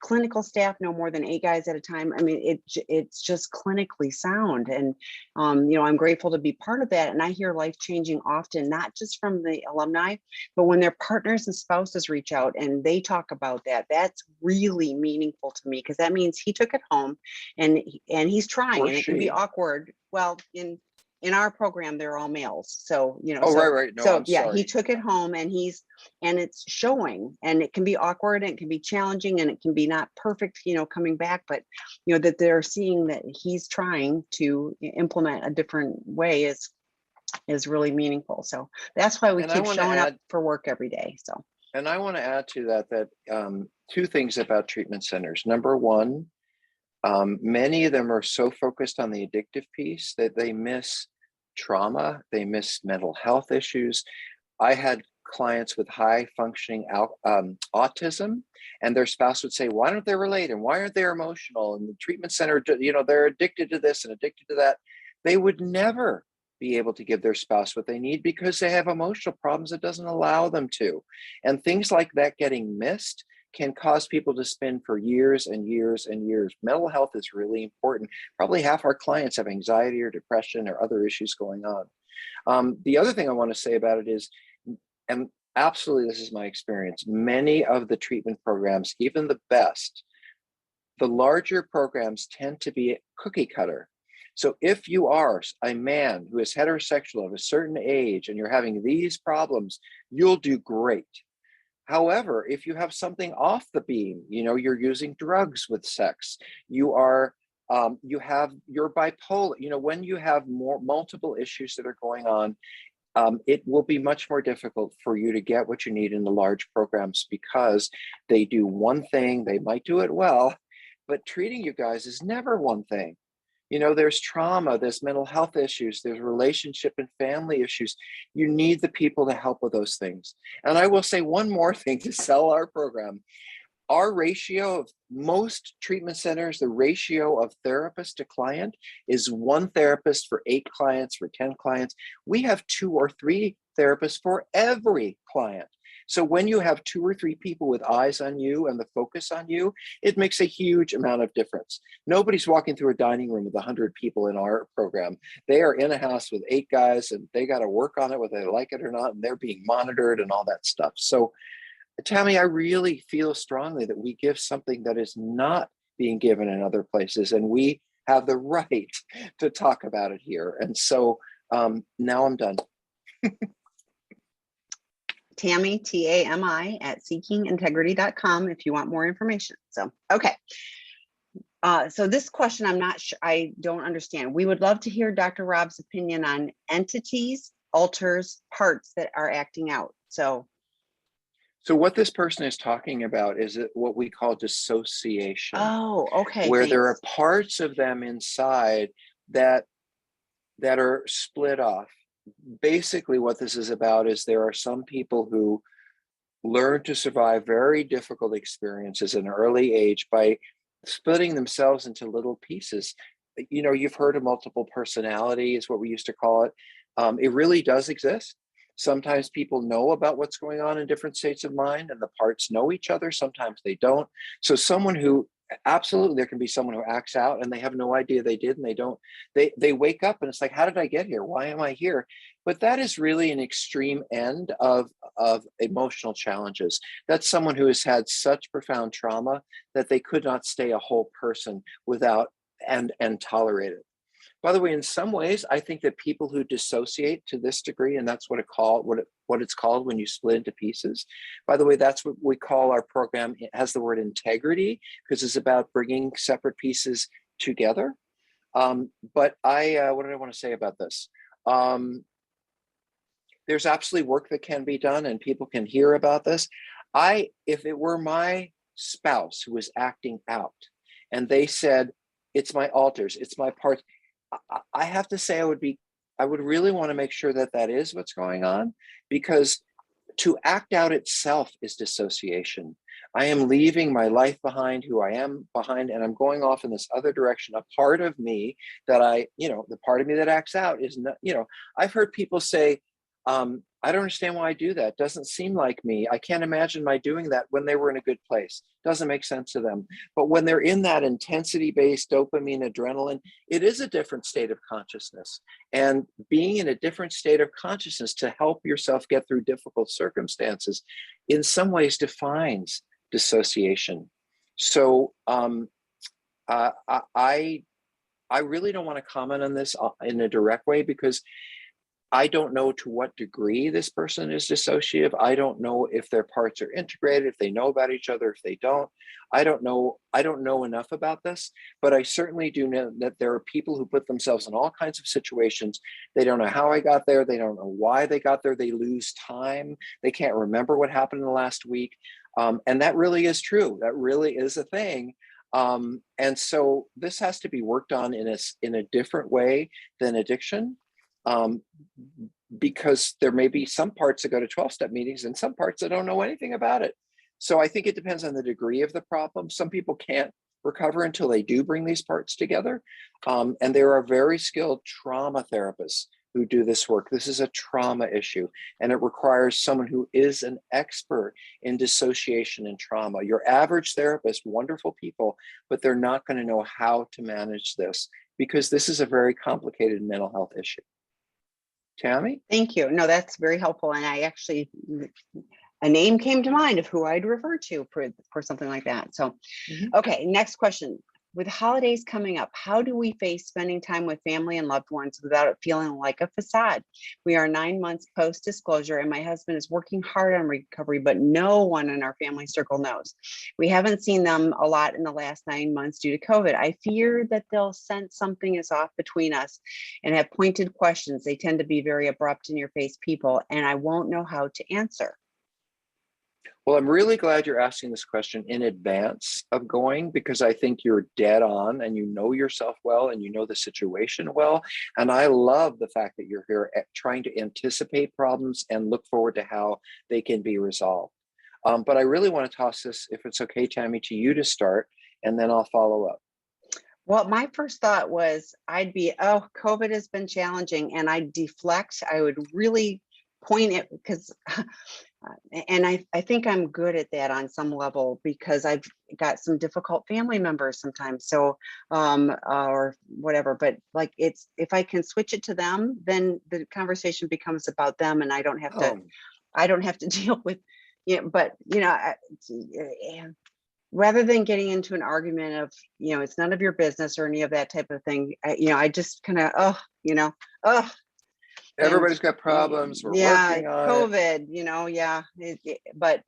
clinical staff, no more than 8 guys at a time. I mean, it's just clinically sound. And, I'm grateful to be part of that. And I hear life changing often, not just from the alumni, but when their partners and spouses reach out and they talk about that, that's really meaningful to me, because that means he took it home and he's trying, Or and it can be awkward. Well, in our program, they're all males. So, right. No, so I'm yeah, sorry. he took it home and it's showing, and it can be awkward and it can be challenging and it can be not perfect, coming back, but, that they're seeing that he's trying to implement a different way is really meaningful. So that's why we And I keep want to showing up add, for work every day. So. and I want to add to that two things about treatment centers. Number one, many of them are so focused on the addictive piece that they miss trauma, they miss mental health issues. I had clients with high functioning autism, and their spouse would say, why don't they relate? And why aren't they emotional? And the treatment center, they're addicted to this and addicted to that. They would never be able to give their spouse what they need because they have emotional problems that doesn't allow them to. And things like that getting missed can cause people to spin for years and years and years. Mental health is really important. Probably half our clients have anxiety or depression or other issues going on. The other thing I want to say about it is, and absolutely this is my experience, many of the treatment programs, even the best, the larger programs tend to be cookie cutter. So if you are a man who is heterosexual of a certain age and you're having these problems, you'll do great. However, if you have something off the beam, you're using drugs with sex, you're bipolar, when you have multiple issues that are going on, it will be much more difficult for you to get what you need in the large programs because they do one thing, they might do it well, but treating you guys is never one thing. There's trauma, there's mental health issues, there's relationship and family issues. You need the people to help with those things. And I will say one more thing to sell our program. Our ratio of most treatment centers, the ratio of therapist to client is 1 therapist for 8 clients, for 10 clients. We have 2 or 3 therapists for every client. So when you have 2 or 3 people with eyes on you and the focus on you, it makes a huge amount of difference. Nobody's walking through a dining room with 100 people in our program. They are in a house with 8 guys and they got to work on it whether they like it or not, and they're being monitored and all that stuff. So Tammy, I really feel strongly that we give something that is not being given in other places, and we have the right to talk about it here. And so now I'm done. Tami, Tami, at seekingintegrity.com if you want more information. So, okay. So this question, I'm not sure, I don't understand. We would love to hear Dr. Rob's opinion on entities, alters, parts that are acting out. So what this person is talking about is what we call dissociation. Oh, okay. Where Thanks. there are parts of them inside that are split off. Basically, what this is about is there are some people who learn to survive very difficult experiences in an early age by splitting themselves into little pieces. You've heard of multiple personality is what we used to call it. It really does exist. Sometimes people know about what's going on in different states of mind and the parts know each other. Sometimes they don't. So absolutely, there can be someone who acts out and they have no idea they did, and they wake up and it's like, how did I get here? Why am I here? But that is really an extreme end of emotional challenges. That's someone who has had such profound trauma that they could not stay a whole person without and tolerate it. By the way, in some ways, I think that people who dissociate to this degree, and that's what it's called when you split into pieces. By the way, that's what we call our program. It has the word integrity because it's about bringing separate pieces together. But what did I want to say about this? There's absolutely work that can be done, and people can hear about this. If it were my spouse who was acting out, and they said, "It's my alters, it's my parts," I have to say I would really want to make sure that that is what's going on, because to act out itself is dissociation. I am leaving my life behind, who I am behind, and I'm going off in this other direction. A part of me that the part of me that acts out is not, I've heard people say, I don't understand why I do that. Doesn't seem like me. I can't imagine my doing that when they were in a good place. Doesn't make sense to them. But when they're in that intensity-based dopamine, adrenaline, it is a different state of consciousness. And being in a different state of consciousness to help yourself get through difficult circumstances, in some ways defines dissociation. So I really don't want to comment on this in a direct way, because I don't know to what degree this person is dissociative. I don't know if their parts are integrated, if they know about each other, if they don't. I don't know enough about this, but I certainly do know that there are people who put themselves in all kinds of situations. They don't know how I got there. They don't know why they got there. They lose time. They can't remember what happened in the last week. And that really is true. That really is a thing. And so this has to be worked on in a different way than addiction. Because there may be some parts that go to 12-step meetings and some parts that don't know anything about it. So I think it depends on the degree of the problem. Some people can't recover until they do bring these parts together. And there are very skilled trauma therapists who do this work. This is a trauma issue, and it requires someone who is an expert in dissociation and trauma. Your average therapist, wonderful people, but they're not going to know how to manage this, because this is a very complicated mental health issue. Tami? Thank you. No, that's very helpful. And a name came to mind of who I'd refer to for something like that. So, okay, next question. With holidays coming up, how do we face spending time with family and loved ones without it feeling like a facade? We are 9 months post-disclosure, and my husband is working hard on recovery, but no one in our family circle knows. We haven't seen them a lot in the last 9 months due to COVID. I fear that they'll sense something is off between us and have pointed questions. They tend to be very abrupt, in-your-face people, and I won't know how to answer. Well, I'm really glad you're asking this question in advance of going, because I think you're dead on and you know yourself well and you know the situation well. And I love the fact that you're here trying to anticipate problems and look forward to how they can be resolved. But I really want to toss this, if it's okay, Tami, to you to start, and then I'll follow up. Well, my first thought was COVID has been challenging, and I'd deflect. I would really point it, because and I think I'm good at that on some level, because I've got some difficult family members sometimes, so or whatever, but like, it's, if I can switch it to them, then the conversation becomes about them, and I don't have to deal with, but rather than getting into an argument of, it's none of your business or any of that type of thing, I just kind of, Everybody's got problems. We're working on COVID, but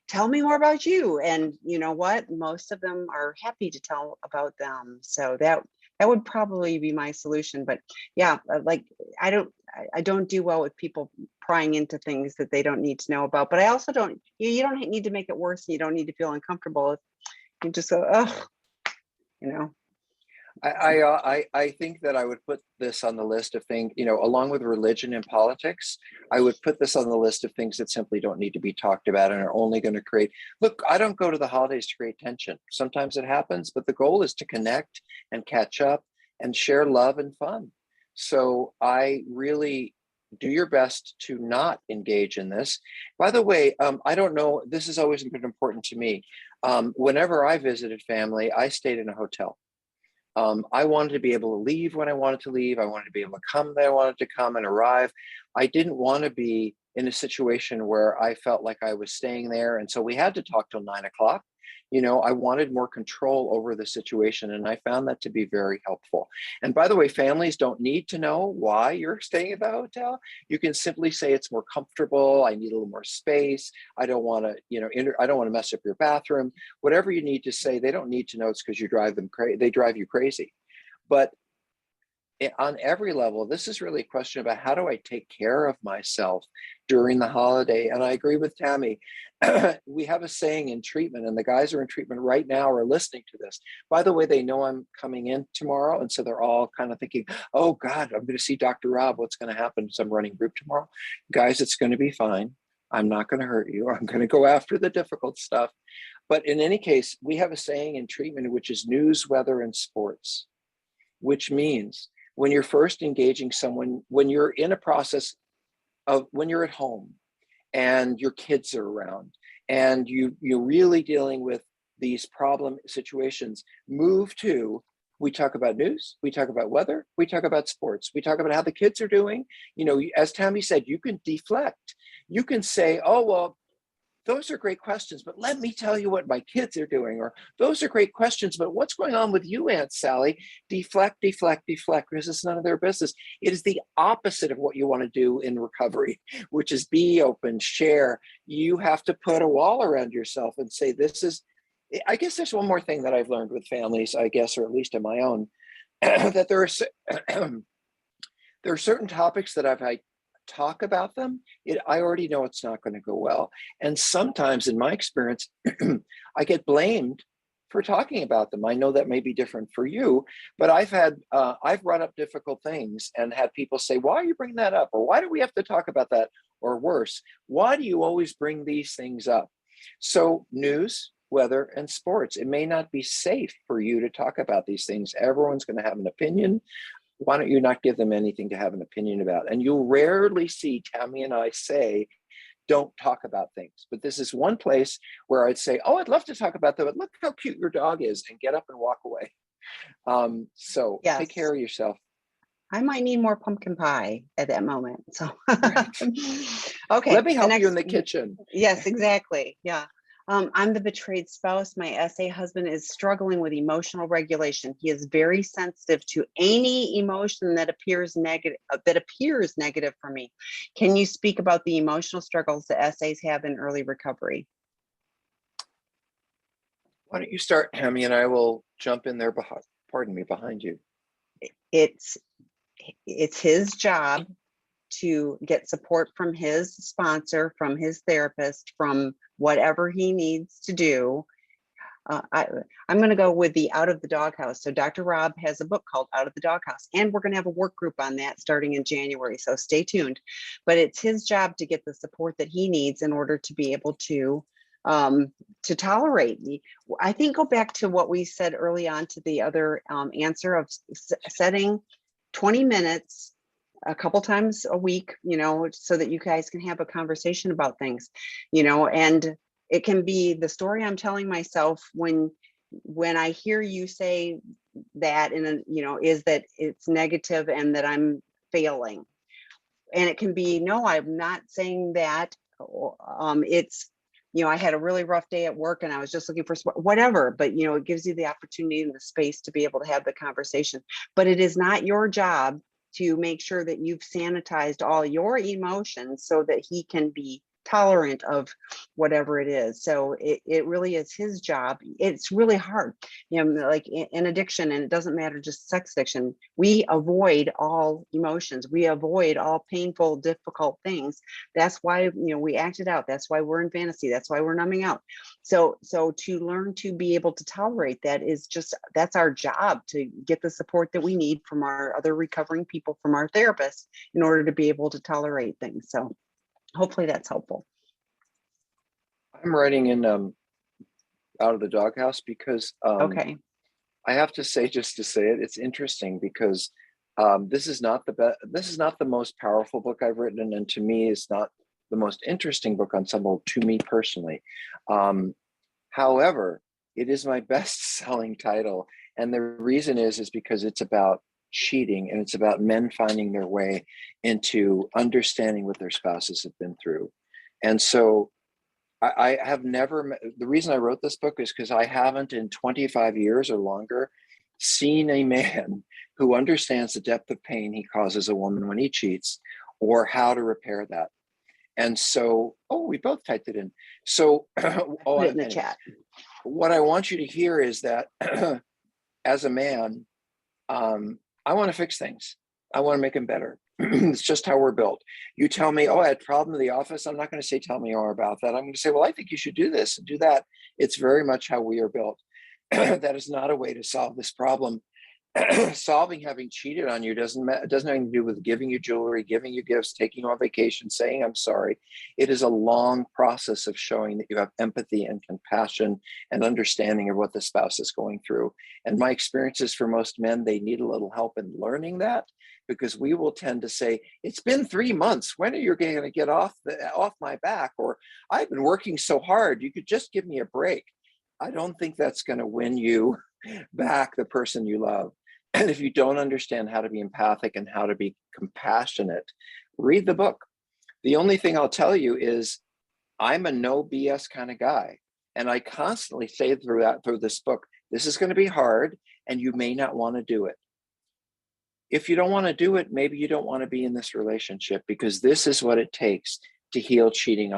tell me more about you. And you know what? Most of them are happy to tell about them. So that would probably be my solution. But like, I don't do well with people prying into things that they don't need to know about. But I also don't, you don't need to make it worse, and you don't need to feel uncomfortable. You just go, I think that I would put this on the list of things, along with religion and politics, I would put this on the list of things that simply don't need to be talked about and are only going to create, look, I don't go to the holidays to create tension. Sometimes it happens, but the goal is to connect and catch up and share love and fun. So I really do your best to not engage in this. By the way, I don't know, this has always been important to me. Whenever I visited family, I stayed in a hotel. I wanted to be able to leave when I wanted to leave. I wanted to be able to come when I wanted to come and arrive. I didn't want to be in a situation where I felt like I was staying there. And so we had to talk till 9 o'clock. I wanted more control over the situation, and I found that to be very helpful. And by the way, families don't need to know why you're staying at the hotel. You can simply say it's more comfortable. I need a little more space. I don't want to, I don't want to mess up your bathroom. Whatever you need to say, they don't need to know it's because you drive them crazy. They drive you crazy. But on every level, this is really a question about how do I take care of myself during the holiday? And I agree with Tami. We have a saying in treatment, and the guys who are in treatment right now are listening to this. By the way, they know I'm coming in tomorrow. And so they're all kind of thinking, oh God, I'm going to see Dr. Rob. What's going to happen? So I'm running group tomorrow. Guys, it's going to be fine. I'm not going to hurt you. I'm going to go after the difficult stuff. But in any case, we have a saying in treatment, which is news, weather, and sports, which means when you're first engaging someone, when you're in a process of when you're at home and your kids are around and you're really dealing with these problem situations, move to, we talk about news, we talk about weather, we talk about sports, we talk about how the kids are doing. As Tami said, you can deflect. You can say, oh, well, those are great questions, but let me tell you what my kids are doing. Or those are great questions, but what's going on with you, Aunt Sally? Deflect, deflect, deflect, because it's none of their business. It is the opposite of what you want to do in recovery, which is be open, share. You have to put a wall around yourself and say, I guess there's one more thing that I've learned with families, I guess, or at least in my own, that there are certain topics that I talk about them, I already know it's not going to go well. And sometimes in my experience, I get blamed for talking about them. I know that may be different for you, but I've brought up difficult things and had people say, why are you bringing that up? Or why do we have to talk about that? Or worse, why do you always bring these things up? So news, weather, and sports, it may not be safe for you to talk about these things. Everyone's going to have an opinion. Why don't you not give them anything to have an opinion about? And you'll rarely see Tami and I say, don't talk about things. But this is one place where I'd say, oh, I'd love to talk about that, but look how cute your dog is, and get up and walk away. So Yes. Take care of yourself. I might need more pumpkin pie at that moment. So, Right. Okay. Let me help you in the kitchen. Yes, exactly. Yeah. I'm the betrayed spouse. My SA husband is struggling with emotional regulation. He is very sensitive to any emotion that appears negative for me. Can you speak about the emotional struggles that SAs have in early recovery? Why don't you start, Tami, and I will jump in there behind you. It's his job to get support from his sponsor, from his therapist, from whatever he needs to do. I'm going to go with the Out of the Doghouse. So Dr. Rob has a book called Out of the Doghouse, and we're going to have a work group on that starting in January. So stay tuned. But it's his job to get the support that he needs in order to be able to tolerate me. I think go back to what we said early on to the other answer of setting 20 minutes a couple times a week, so that you guys can have a conversation about things, and it can be the story I'm telling myself when I hear you say that, and is that it's negative and that I'm failing. And it can be, no, I'm not saying that. It's, I had a really rough day at work and I was just looking for whatever, but it gives you the opportunity and the space to be able to have the conversation. But it is not your job to make sure that you've sanitized all your emotions so that he can be tolerant of whatever it is. So it really is his job. It's really hard, like in addiction, and it doesn't matter just sex addiction. We avoid all emotions. We avoid all painful, difficult things. That's why, we act it out. That's why we're in fantasy. That's why we're numbing out. So to learn to be able to tolerate that that's our job, to get the support that we need from our other recovering people, from our therapists, in order to be able to tolerate things. So hopefully that's helpful. I'm writing in Out of the Doghouse because Okay. I have to say, just to say it, it's interesting because this is not the most powerful book I've written, and to me, it's not the most interesting book on some level to me personally. However, it is my best-selling title, and the reason is because it's about cheating, and it's about men finding their way into understanding what their spouses have been through. And so I have never, the reason I wrote this book is because I haven't in 25 years or longer seen a man who understands the depth of pain he causes a woman when he cheats, or how to repair that. And so, oh, we both typed it in. So, Put it in the chat. What I want you to hear is that as a man, I want to fix things. I want to make them better. It's just how we're built. You tell me, oh, I had a problem in the office. I'm not going to say, tell me more about that. I'm going to say, well, I think you should do this and do that. It's very much how we are built. That is not a way to solve this problem. Solving having cheated on you doesn't have anything to do with giving you jewelry, giving you gifts, taking you on vacation, saying I'm sorry. It is a long process of showing that you have empathy and compassion and understanding of what the spouse is going through. And my experience is, for most men, they need a little help in learning that, because we will tend to say, it's been 3 months. When are you going to get off my back? Or I've been working so hard. You could just give me a break. I don't think that's going to win you back the person you love. And if you don't understand how to be empathic and how to be compassionate, read the book. The only thing I'll tell you is I'm a no BS kind of guy. And I constantly say through this book, this is going to be hard and you may not want to do it. If you don't want to do it, maybe you don't want to be in this relationship, because this is what it takes to heal cheating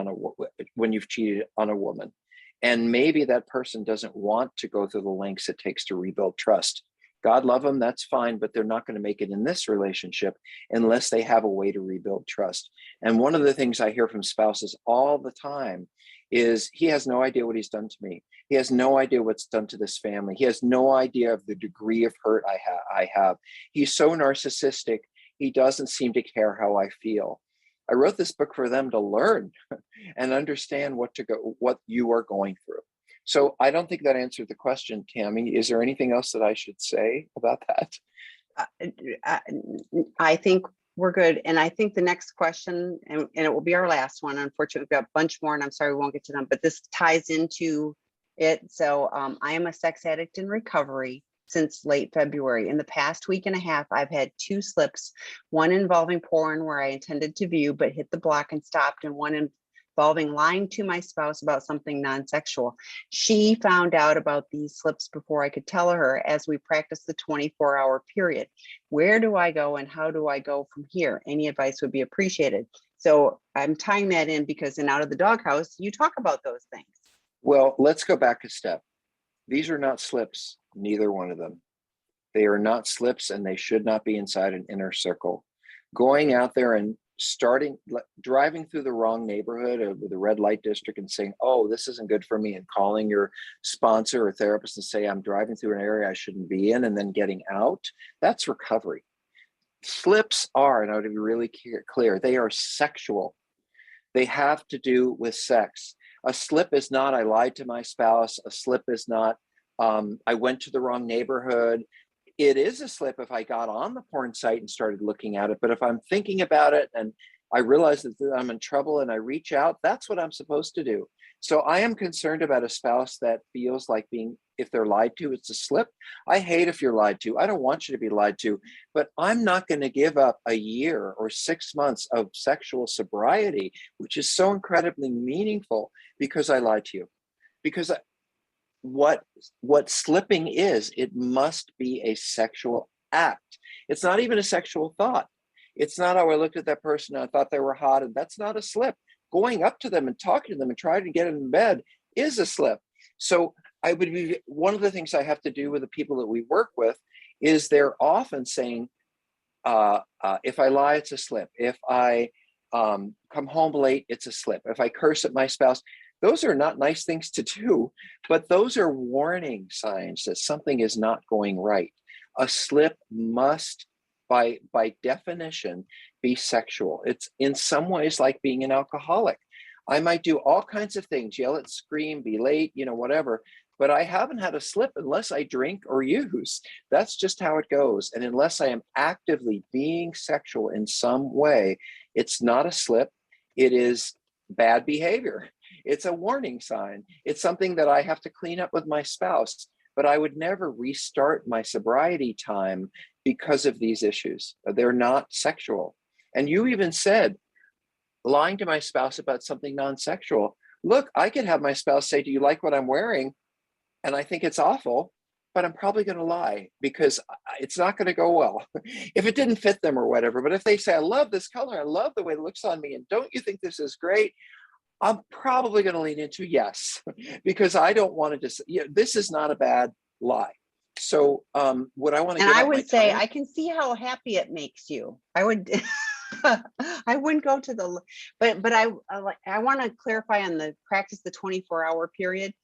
when you've cheated on a woman. And maybe that person doesn't want to go through the lengths it takes to rebuild trust. God love them, that's fine, but they're not going to make it in this relationship unless they have a way to rebuild trust. And one of the things I hear from spouses all the time is, he has no idea what he's done to me. He has no idea what's done to this family. He has no idea of the degree of hurt I have. He's so narcissistic, he doesn't seem to care how I feel. I wrote this book for them to learn and understand what you are going through. So I don't think that answered the question, Tami. Is there anything else that I should say about that? I think we're good. And I think the next question, and it will be our last one, unfortunately, we've got a bunch more and I'm sorry we won't get to them, but this ties into it. So I am a sex addict in recovery since late February. In the past week and a half, I've had 2 slips, one involving porn where I intended to view but hit the block and stopped, and one involving lying to my spouse about something non-sexual. She found out about these slips before I could tell her, as we practiced the 24-hour period. Where do I go and how do I go from here? Any advice would be appreciated. So I'm tying that in because in Out of the Doghouse, you talk about those things. Well, let's go back a step. These are not slips, neither one of them. They are not slips, and they should not be inside an inner circle. Going out there and driving through the wrong neighborhood of the red light district and saying, oh, this isn't good for me, and calling your sponsor or therapist and say, I'm driving through an area I shouldn't be in, and then getting out, that's recovery. Slips are, and I would be really clear, they are sexual. They have to do with sex. A slip is not, I lied to my spouse. A slip is not, I went to the wrong neighborhood. It is a slip if I got on the porn site and started looking at it. But if I'm thinking about it and I realize that I'm in trouble and I reach out, that's what I'm supposed to do. So I am concerned about a spouse that feels like if they're lied to, it's a slip. I hate if you're lied to. I don't want you to be lied to, but I'm not going to give up a year or 6 months of sexual sobriety, which is so incredibly meaningful, because I lied to you. Because what slipping is, it must be a sexual act. It's not even a sexual thought. It's not, oh, I looked at that person and I thought they were hot, and that's not a slip. Going up to them and talking to them and trying to get them in bed is a slip. So one of the things I have to do with the people that we work with is they're often saying, if I lie, it's a slip. If I come home late, it's a slip. If I curse at my spouse, those are not nice things to do, but those are warning signs that something is not going right. A slip must, by definition, be sexual. It's in some ways like being an alcoholic. I might do all kinds of things, yell at, scream, be late, whatever, but I haven't had a slip unless I drink or use. That's just how it goes. And unless I am actively being sexual in some way, it's not a slip. It is bad behavior. It's a warning sign. It's something that I have to clean up with my spouse, but I would never restart my sobriety time because of these issues. They're not sexual. And you even said, lying to my spouse about something non-sexual. look, I could have my spouse say, do you like what I'm wearing? And I think it's awful, but I'm probably going to lie because it's not going to go well if it didn't fit them or whatever. But if they say, I love this color, I love the way it looks on me, and don't you think this is great? I'm probably going to lean into yes, because I don't want to just, this is not a bad lie. So would I want to And give I up my would say, time? I can see how happy it makes you. I would, I wouldn't go to the, but I want to clarify on the practice, the 24-hour period.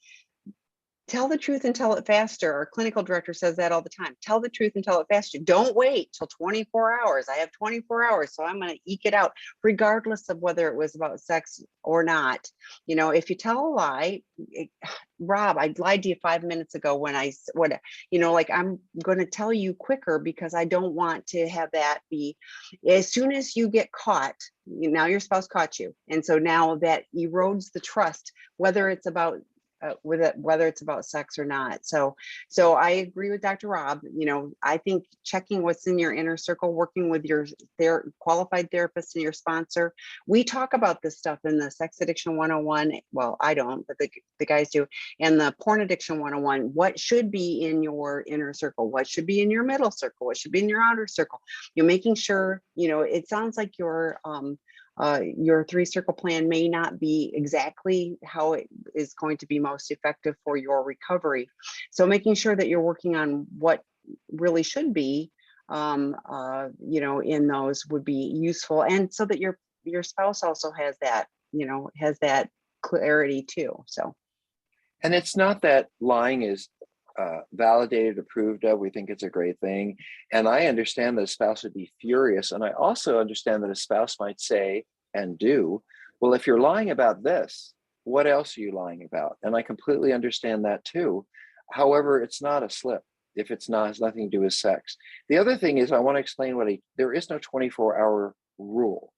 Tell the truth and tell it faster. Our clinical director says that all the time. Tell the truth and tell it faster. Don't wait till 24 hours. I have 24 hours, so I'm going to eke it out, regardless of whether it was about sex or not. You know, if you tell a lie, Rob, I lied to you 5 minutes ago when like I'm going to tell you quicker because I don't want to have that be, as soon as you get caught, now your spouse caught you. And so now that erodes the trust, whether it's about whether it's about sex or not. So I agree with Dr. Rob. You know, I think checking what's in your inner circle, working with your qualified therapist and your sponsor. We talk about this stuff in the Sex Addiction 101. Well, I don't, but the guys do. And the Porn Addiction 101, what should be in your inner circle? What should be in your middle circle? What should be in your outer circle? You're making sure, you know, it sounds like your 3-circle plan may not be exactly how it is going to be most effective for your recovery. So making sure that you're working on what really should be, in those would be useful. And so that your spouse also has that, has that clarity too. So. And it's not that lying is validated, approved of. We think it's a great thing. And I understand that a spouse would be furious. And I also understand that a spouse might say and do, well, if you're lying about this, what else are you lying about? And I completely understand that too. However, it's not a slip if it's not, has nothing to do with sex. The other thing is I want to explain there is no 24-hour rule.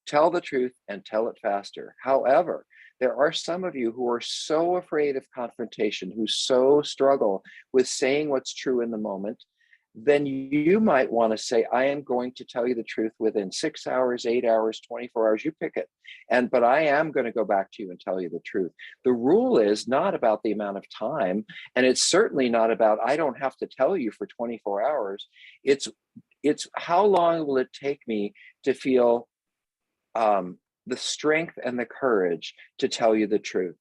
Tell the truth and tell it faster. However, there are some of you who are so afraid of confrontation, who so struggle with saying what's true in the moment, then you might want to say, I am going to tell you the truth within 6 hours, 8 hours, 24 hours, you pick it. But I am going to go back to you and tell you the truth. The rule is not about the amount of time. And it's certainly not about, I don't have to tell you for 24 hours. It's how long will it take me to feel the strength and the courage to tell you the truth.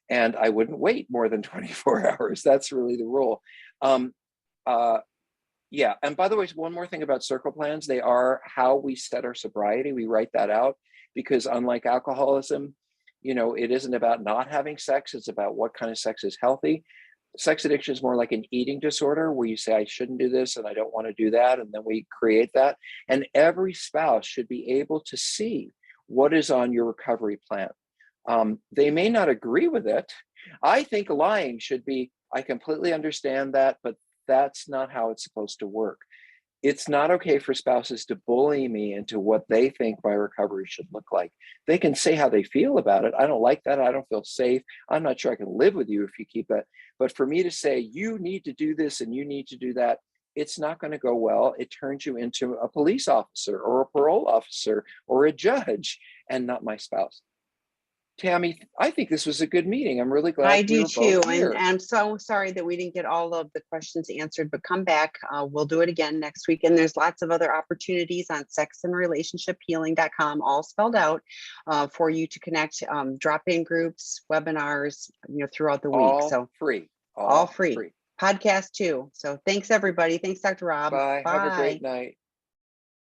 And I wouldn't wait more than 24 hours. That's really the rule. Yeah. And by the way, one more thing about circle plans, they are how we set our sobriety. We write that out because unlike alcoholism, it isn't about not having sex. It's about what kind of sex is healthy. Sex addiction is more like an eating disorder where you say, I shouldn't do this and I don't want to do that. And then we create that. And every spouse should be able to see what is on your recovery plan. They may not agree with it. I think lying should be, I completely understand that, but that's not how it's supposed to work. It's not okay for spouses to bully me into what they think my recovery should look like. They can say how they feel about it. I don't like that. I don't feel safe. I'm not sure I can live with you if you keep that. But for me to say, you need to do this and you need to do that, it's not going to go well. It turns you into a police officer or a parole officer or a judge and not my spouse. Tami, I think this was a good meeting. I'm really glad I do too. And I'm so sorry that we didn't get all of the questions answered, but come back. We'll do it again next week. And there's lots of other opportunities on sexandrelationshiphealing.com, all spelled out for you to connect, drop-in groups, webinars, throughout the week. So free, all free. Podcast too. So thanks everybody. Thanks, Dr. Rob. Bye. Have a great night.